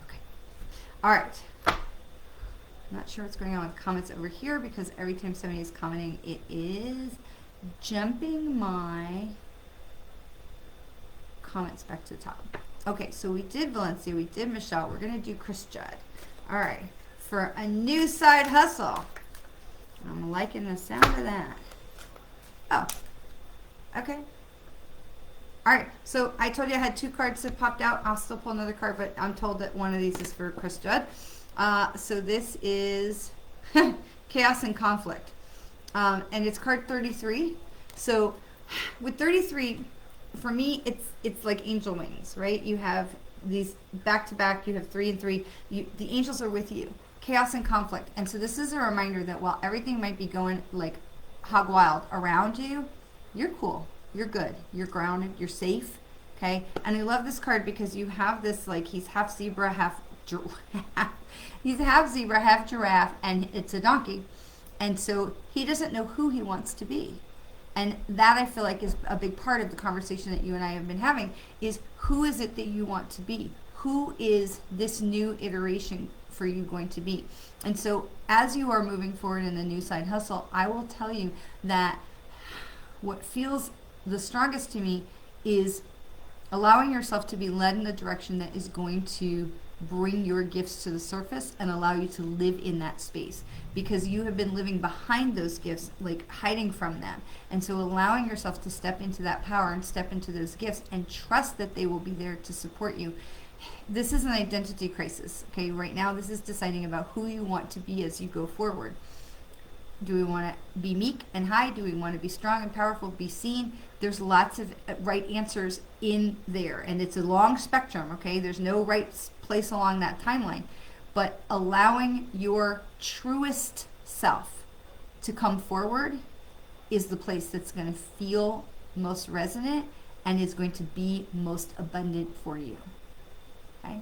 [SPEAKER 1] Okay. All right. I'm not sure what's going on with comments over here because every time somebody is commenting, it is jumping my comments back to the top. Okay, so we did Valencia, we did Michelle. We're going to do Chris Judd. All right. For a new side hustle. I'm liking the sound of that. Oh, okay. All right, so I told you I had 2 cards that popped out. I'll still pull another card, but I'm told that one of these is for Chris Judd. So this is Chaos and Conflict. And it's card 33. So with 33, for me, it's like angel wings, right? You have these back to back, you have 3 and 3. The angels are with you. Chaos and conflict. And so this is a reminder that while everything might be going like hog wild around you, you're cool. You're good. You're grounded. You're safe. Okay. And I love this card because you have this, like, he's half zebra, half giraffe. He's half zebra, half giraffe, and it's a donkey. And so he doesn't know who he wants to be. And that, I feel like, is a big part of the conversation that you and I have been having, is who is it that you want to be? Who is this new iteration for you going to be? And so as you are moving forward in the new side hustle, I will tell you that what feels the strongest to me is allowing yourself to be led in the direction that is going to bring your gifts to the surface and allow you to live in that space, because you have been living behind those gifts, like hiding from them. And so allowing yourself to step into that power and step into those gifts and trust that they will be there to support you. This is an identity crisis. Okay, right now this is deciding about who you want to be as you go forward. Do we want to be meek and hide? Do we want to be strong and powerful, be seen? There's lots of right answers in there, and it's a long spectrum, okay? There's no right place along that timeline. But allowing your truest self to come forward is the place that's going to feel most resonant and is going to be most abundant for you. Okay?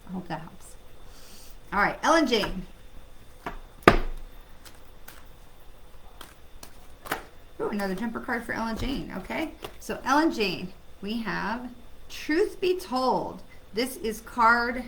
[SPEAKER 1] I hope that helps. All right, Ellen Jane. Ooh, another jumper card for Ellen Jane. Okay, so Ellen Jane, we have Truth Be Told. This is card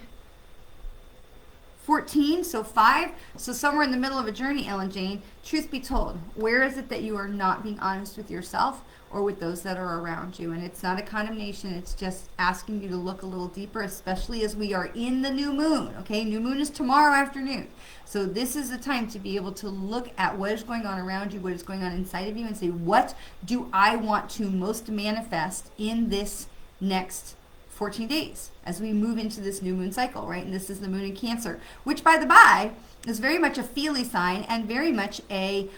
[SPEAKER 1] 14, so 5. So somewhere in the middle of a journey, Ellen Jane. Truth be told, where is it that you are not being honest with yourself or with those that are around you? And it's not a condemnation. It's just asking you to look a little deeper, especially as we are in the new moon. Okay, new moon is tomorrow afternoon. So this is the time to be able to look at what is going on around you, what is going on inside of you, and say, what do I want to most manifest in this next 14 days as we move into this new moon cycle, right? And this is the moon in Cancer, which, by the by, is very much a feely sign and very much a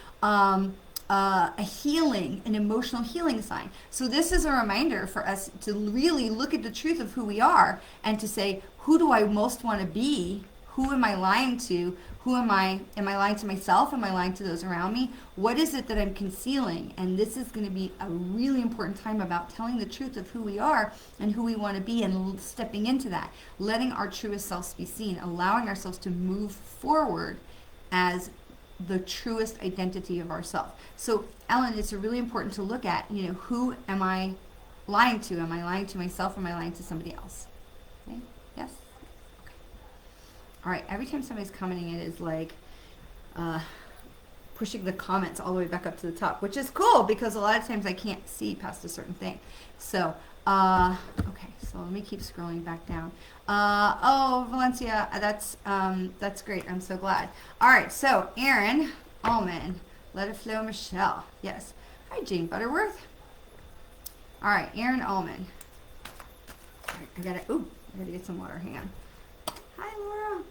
[SPEAKER 1] healing, an emotional healing sign. So this is a reminder for us to really look at the truth of who we are and to say, who do I most want to be? Who am I lying to? Who am I lying to myself? Am I lying to those around me? What is it that I'm concealing? And this is going to be a really important time about telling the truth of who we are and who we want to be and stepping into that, letting our truest selves be seen, allowing ourselves to move forward as the truest identity of ourselves. So, Ellen, it's really important to look at, who am I lying to? Am I lying to myself? Am I lying to somebody else? Okay? Yes? Okay. All right. Every time somebody's commenting, it is like pushing the comments all the way back up to the top, which is cool because a lot of times I can't see past a certain thing. So, okay. So let me keep scrolling back down. Oh, Valencia, that's great. I'm so glad. All right. So, Aaron Allman, Let It Flow, Michelle. Yes. Hi, Jane Butterworth. All right, Aaron Allman. All right, I gotta get some water. Hang on. Hi, Laura.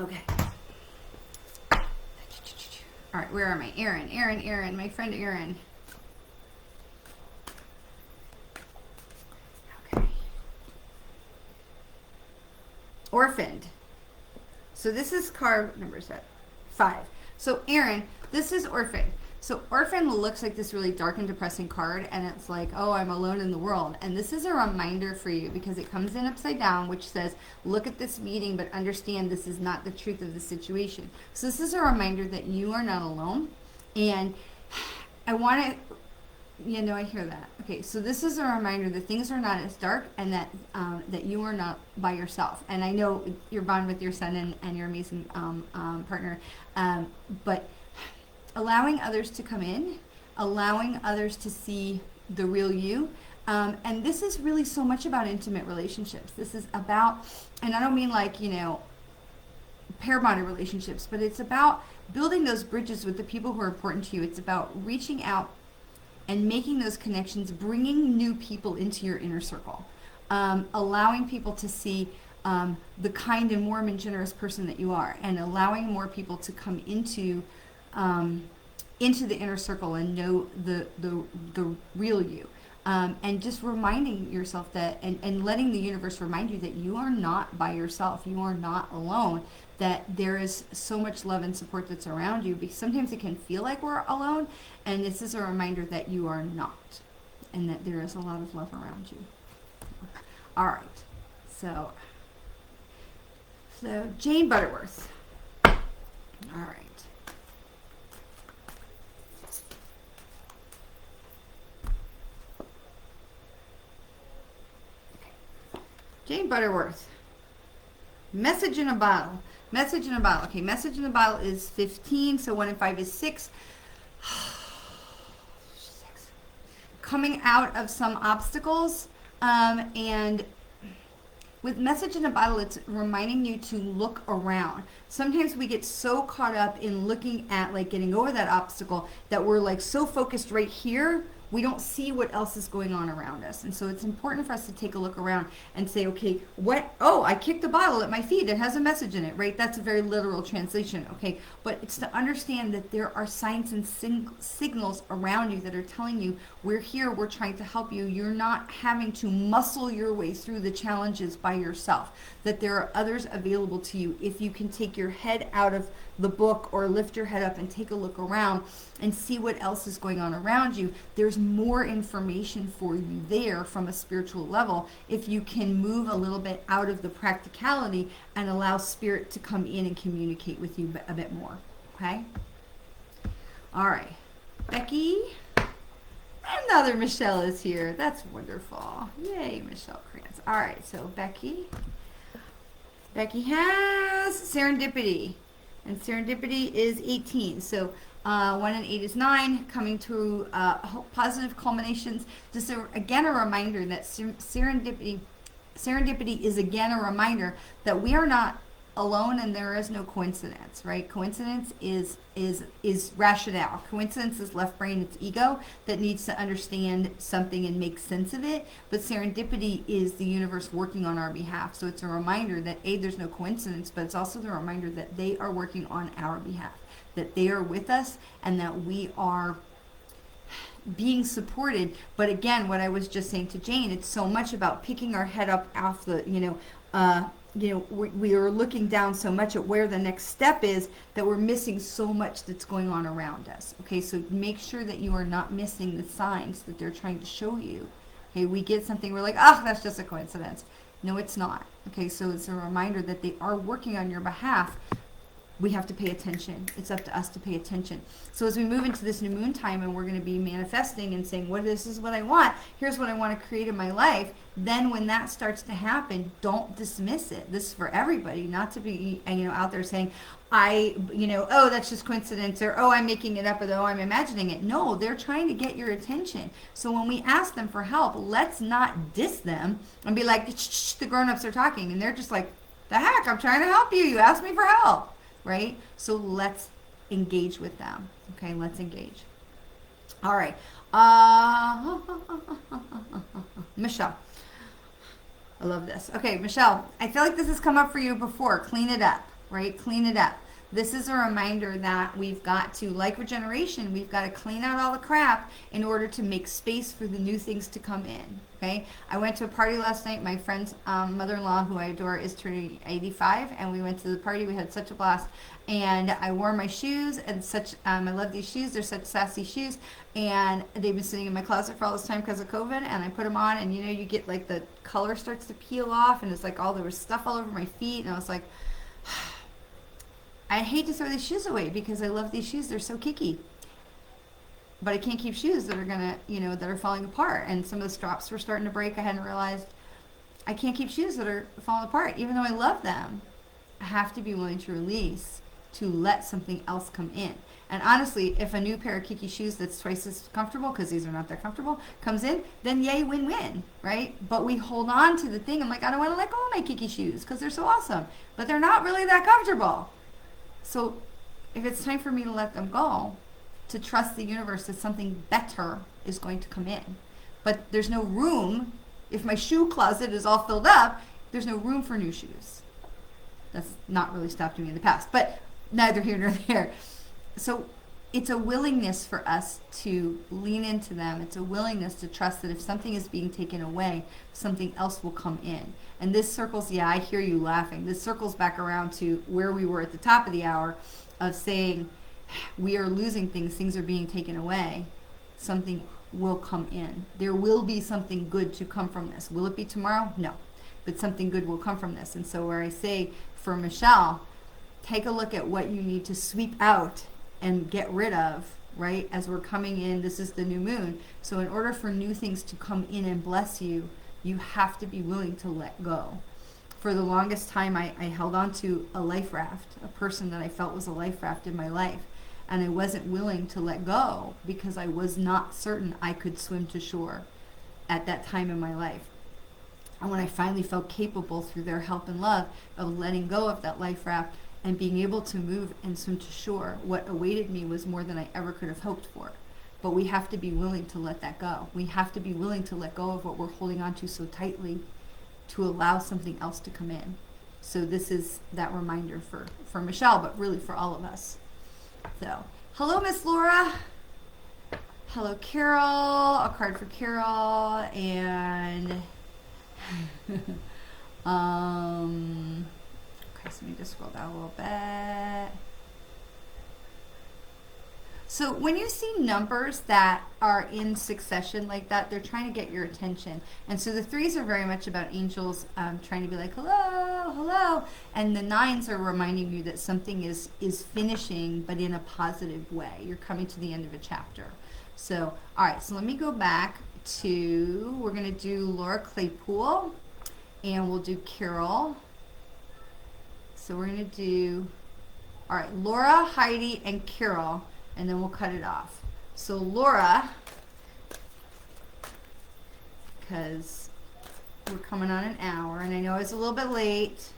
[SPEAKER 1] Okay. All right, where am I? Aaron, my friend Aaron. Okay. Orphaned. So this is card number 5. So Aaron, this is orphaned. So orphan looks like this really dark and depressing card, and it's like, oh, I'm alone in the world. And this is a reminder for you because it comes in upside down, which says, look at this meeting, but understand this is not the truth of the situation. So this is a reminder that you are not alone. And I want to, I hear that. Okay, so this is a reminder that things are not as dark, and that that you are not by yourself. And I know you're bond with your son and your amazing partner, but allowing others to come in, allowing others to see the real you. And this is really so much about intimate relationships. This is about, and I don't mean like, pair bonded relationships, but it's about building those bridges with the people who are important to you. It's about reaching out and making those connections, bringing new people into your inner circle, allowing people to see the kind and warm and generous person that you are, and allowing more people to come into the inner circle and know the real you, and just reminding yourself that, and letting the universe remind you that you are not by yourself, you are not alone, that there is so much love and support that's around you, because sometimes it can feel like we're alone, and this is a reminder that you are not, and that there is a lot of love around you. All right, so Jane Butterworth. All right. Jane Butterworth. Message in a bottle. Message in a bottle. Okay, message in a bottle is 15, so 1 and 5 is 6. 6. Coming out of some obstacles, and with message in a bottle, it's reminding you to look around. Sometimes we get so caught up in looking at, like, getting over that obstacle that we're like so focused right here, we don't see what else is going on around us. And so it's important for us to take a look around and say, okay, I kicked a bottle at my feet. It has a message in it, right? That's a very literal translation, okay? But it's to understand that there are signs and signals around you that are telling you, we're here, we're trying to help you. You're not having to muscle your way through the challenges by yourself, that there are others available to you. If you can take your head out of the book or lift your head up and take a look around and see what else is going on around you, there's more information for you there from a spiritual level if you can move a little bit out of the practicality and allow spirit to come in and communicate with you a bit more. Okay? All right. Becky. Another Michelle is here. That's wonderful. Yay, Michelle Krantz. All right, so Becky has serendipity. And serendipity is 18. So 1 and 8 is 9, coming to positive culminations. Just again a reminder that serendipity is again a reminder that we are not alone and there is no coincidence, right? Coincidence is rationale. Coincidence is left brain, it's ego that needs to understand something and make sense of it. But serendipity is the universe working on our behalf. So it's a reminder that there's no coincidence, but it's also the reminder that they are working on our behalf, that they are with us, and that we are being supported. But again, what I was just saying to Jane, it's so much about picking our head up off the, we are looking down so much at where the next step is that we're missing so much that's going on around us. Okay, so make sure that you are not missing the signs that they're trying to show you. Okay, we get something, we're like, oh, that's just a coincidence. No, it's not. Okay, so it's a reminder that they are working on your behalf. We have to pay attention. It's up to us to pay attention. So as we move into this new moon time and we're going to be manifesting and saying, this is what I want, here's what I want to create in my life, then when that starts to happen, don't dismiss it. This is for everybody, not to be, out there saying, oh, that's just coincidence, or, oh, I'm making it up, or, oh, I'm imagining it. No, they're trying to get your attention. So when we ask them for help, let's not diss them and be like, shh, the grown-ups are talking, and they're just like, the heck, I'm trying to help you. You asked me for help. Right? So let's engage with them. Okay, let's engage. All right. Michelle. I love this. Okay, Michelle, I feel like this has come up for you before. Clean it up, right? Clean it up. This is a reminder that we've got to, like regeneration, we've got to clean out all the crap in order to make space for the new things to come in. Okay, I went to a party last night. My friend's mother-in-law, who I adore, is turning 85, and we went to the party. We had such a blast, and I wore my shoes, and I love these shoes. They're such sassy shoes, and they've been sitting in my closet for all this time because of COVID, and I put them on, and you get like the color starts to peel off, and it's like there was stuff all over my feet, and I was like, I hate to throw these shoes away because I love these shoes. They're so kicky. But I can't keep shoes that are gonna, that are falling apart. And some of the straps were starting to break. I hadn't realized I can't keep shoes that are falling apart, even though I love them. I have to be willing to release to let something else come in. And honestly, if a new pair of kicky shoes that's twice as comfortable, because these are not that comfortable, comes in, then yay, win-win, right? But we hold on to the thing. I'm like, I don't want to let go of my kicky shoes because they're so awesome. But they're not really that comfortable. So if it's time for me to let them go, to trust the universe that something better is going to come in. But there's no room, if my shoe closet is all filled up, there's no room for new shoes. That's not really stopped me in the past, but neither here nor there. So it's a willingness for us to lean into them. It's a willingness to trust that if something is being taken away, something else will come in. And this circles, I hear you laughing. This circles back around to where we were at the top of the hour of saying, we are losing things are being taken away, something will come in. There will be something good to come from this. Will it be tomorrow? No. But something good will come from this. And so where I say for Michelle, take a look at what you need to sweep out and get rid of, right? As we're coming in, this is the new moon. So in order for new things to come in and bless you, you have to be willing to let go. For the longest time, I held on to a life raft, a person that I felt was a life raft in my life. And I wasn't willing to let go because I was not certain I could swim to shore at that time in my life. And when I finally felt capable through their help and love of letting go of that life raft and being able to move and swim to shore, what awaited me was more than I ever could have hoped for. But we have to be willing to let that go. We have to be willing to let go of what we're holding on to so tightly to allow something else to come in. So this is that reminder for Michelle, but really for all of us. So, hello, Miss Laura. Hello, Carol. A card for Carol. And, okay, so let me just scroll down a little bit. So when you see numbers that are in succession like that, they're trying to get your attention. And so the 3s are very much about angels trying to be like, hello, hello. And the 9s are reminding you that something is finishing, but in a positive way. You're coming to the end of a chapter. So, all right, so let me go back to, we're going to do Laura Claypool, and we'll do Carol. So we're going to do, all right, Laura, Heidi, and Carol. And then we'll cut it off. So Laura, because we're coming on an hour, and I know it's a little bit late.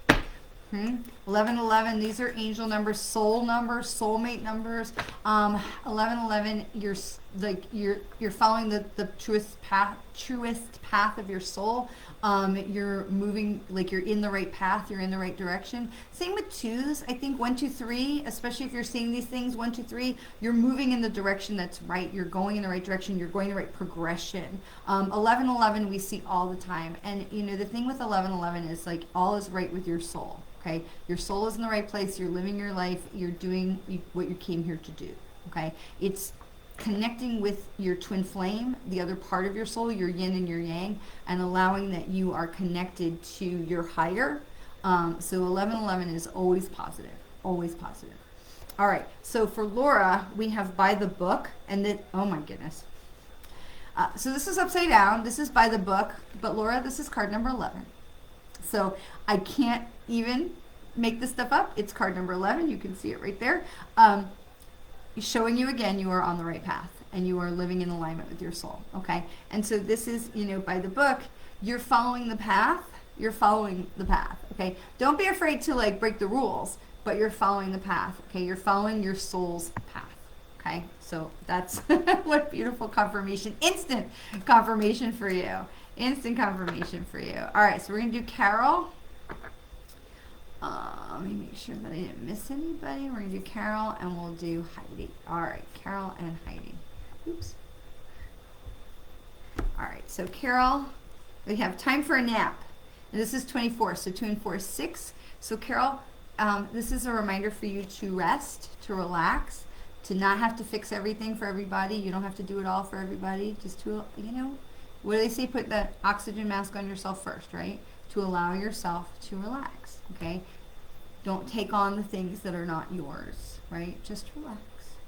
[SPEAKER 1] 1111, these are angel numbers, soul numbers, soulmate numbers. 1111, you're following the truest path of your soul. You're moving, like you're in the right path, you're in the right direction. Same with 2s. I think 1, 2, 3, especially if you're seeing these things, 1, 2, 3, you're moving in the direction that's right. You're going in the right direction. You're going the right progression. 1111 we see all the time. And the thing with 1111 is like all is right with your soul. Okay, your soul is in the right place. You're living your life. You're doing what you came here to do. Okay, it's connecting with your twin flame, the other part of your soul, your yin and your yang, and allowing that you are connected to your higher. So 1111 is always positive, always positive. All right, so for Laura, we have by the book, and then, oh my goodness. So this is upside down. This is by the book, but Laura, this is card number 11. So I can't even make this stuff up. It's card number 11. You can see it right there. Showing you again, you are on the right path and you are living in alignment with your soul. Okay. And so this is, by the book, you're following the path. You're following the path. Okay. Don't be afraid to like break the rules, but you're following the path. Okay. You're following your soul's path. Okay. So that's what beautiful confirmation, instant confirmation for you. Instant confirmation for you. All right. So we're going to do Carol. Let me make sure that I didn't miss anybody. We're going to do Carol and we'll do Heidi. All right, Carol and Heidi. Oops. All right, so Carol, we have time for a nap. And this is 24, so 2 and 4 is 6. So Carol, this is a reminder for you to rest, to relax, to not have to fix everything for everybody. You don't have to do it all for everybody. Just to, what do they say? Put the oxygen mask on yourself first, right? To allow yourself to relax, okay? Don't take on the things that are not yours, right? Just relax.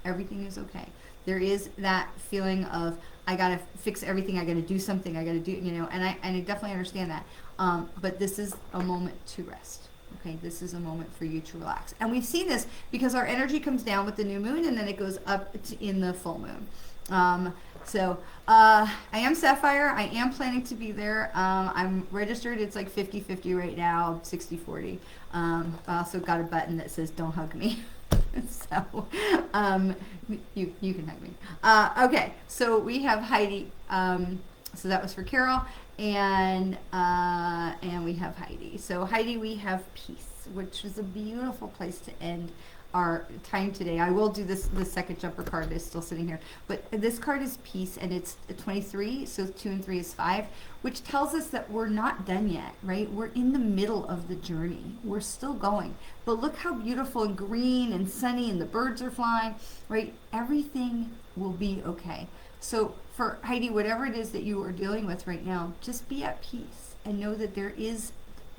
[SPEAKER 1] Everything is okay. There is that feeling of, I gotta fix everything, I gotta do something, I gotta do, and I definitely understand that. But this is a moment to rest, okay? This is a moment for you to relax. And we've seen this because our energy comes down with the new moon and then it goes up in the full moon. So I am Sapphire. I am planning to be there. I'm registered. It's like 50-50 right now, 60-40. I also got a button that says don't hug me. So you can hug me. Okay, so we have Heidi. So that was for Carol. And we have Heidi. So Heidi, we have peace, which is a beautiful place to end our time today. I will do this. The second jumper card is still sitting here, but this card is peace, and it's 23. So 2 and 3 is 5, which tells us that we're not done yet, right? We're in the middle of the journey. We're still going, but look how beautiful and green and sunny, and the birds are flying, right? Everything will be okay. So for Heidi, whatever it is that you are dealing with right now, just be at peace and know that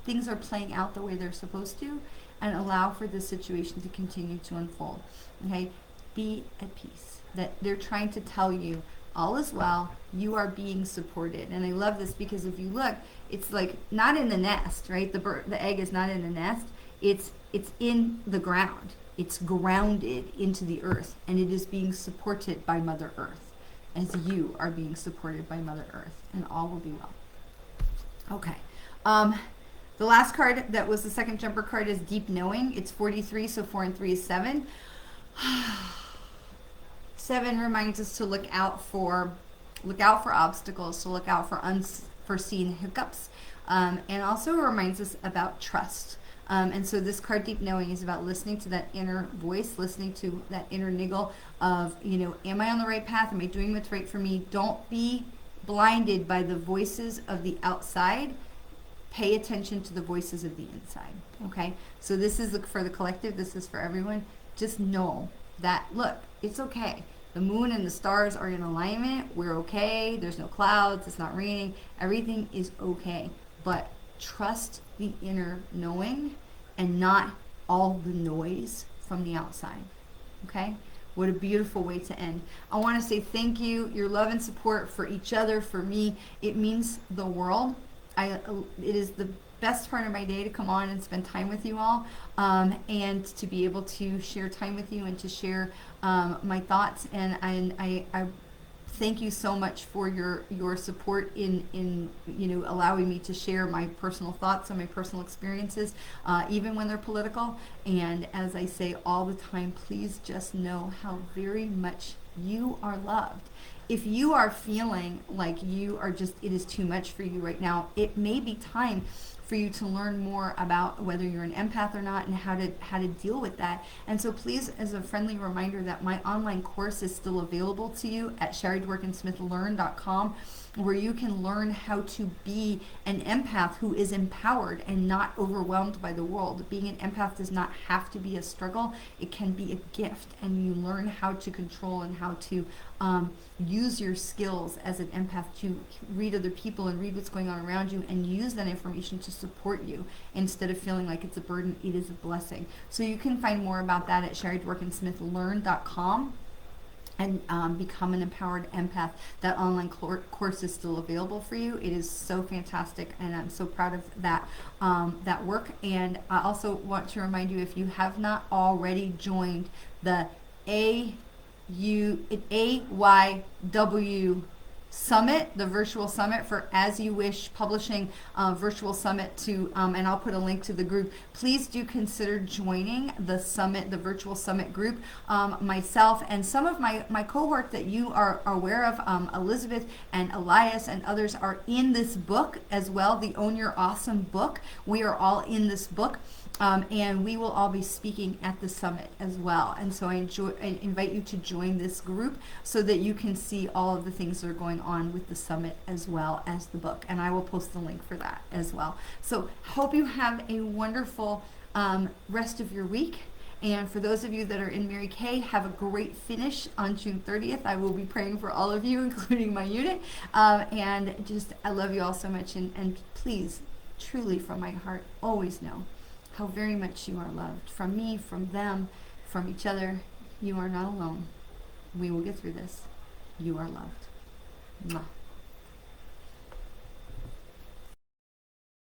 [SPEAKER 1] things are playing out the way they're supposed to, and allow for the situation to continue to unfold. Okay? Be at peace. That they're trying to tell you all is well, you are being supported. And I love this because if you look, it's like not in the nest, right? The egg is not in the nest. It's in the ground. It's grounded into the earth, and it is being supported by Mother Earth, as you are being supported by Mother Earth, and all will be well. Okay. The last card that was the second jumper card is Deep Knowing. It's 43, so 4 and 3 is 7. 7 reminds us to look out for obstacles, to look out for unforeseen hiccups, and also reminds us about trust. And so this card, Deep Knowing, is about listening to that inner voice, listening to that inner niggle of, am I on the right path? Am I doing what's right for me? Don't be blinded by the voices of the outside. Pay attention to the voices of the inside, okay? So this is for the collective. This is for everyone. Just know that, look, it's okay. The moon and the stars are in alignment. We're okay. There's no clouds. It's not raining. Everything is okay. But trust the inner knowing and not all the noise from the outside, okay? What a beautiful way to end. I want to say thank you. Your love and support for each other, for me, it means the world. It is the best part of my day to come on and spend time with you all, and to be able to share time with you and to share my thoughts. And I thank you so much for your support in allowing me to share my personal thoughts and my personal experiences, even when they're political. And as I say all the time, please just know how very much you are loved. If you are feeling like you are it is too much for you right now, it may be time for you to learn more about whether you're an empath or not and how to deal with that. And so please, as a friendly reminder, that my online course is still available to you at SherryDworkin-SmithLearn.com, where you can learn how to be an empath who is empowered and not overwhelmed by the world. Being an empath does not have to be a struggle. It can be a gift, and you learn how to control and how to use your skills as an empath to read other people and read what's going on around you and use that information to support you instead of feeling like it's a burden. It is a blessing. So you can find more about that at SherryDworkin-SmithLearn.com and become an empowered empath. That online course is still available for you. It is so fantastic, and I'm so proud of that work. And I also want to remind you, if you have not already joined the AYW Summit, the virtual summit for As You Wish Publishing virtual summit to, and I'll put a link to the group. Please do consider joining the summit, the virtual summit group. Myself and some of my cohort that you are aware of, Elizabeth and Elias and others, are in this book as well, the Own Your Awesome book. We are all in this book. And we will all be speaking at the summit as well. And so I invite you to join this group so that you can see all of the things that are going on with the summit as well as the book. And I will post the link for that as well. So hope you have a wonderful rest of your week. And for those of you that are in Mary Kay, have a great finish on June 30th. I will be praying for all of you, including my unit. And just, I love you all so much. And please, truly from my heart, always know how very much you are loved. From me, from them, from each other. You are not alone. We will get through this. You are loved. Mwah.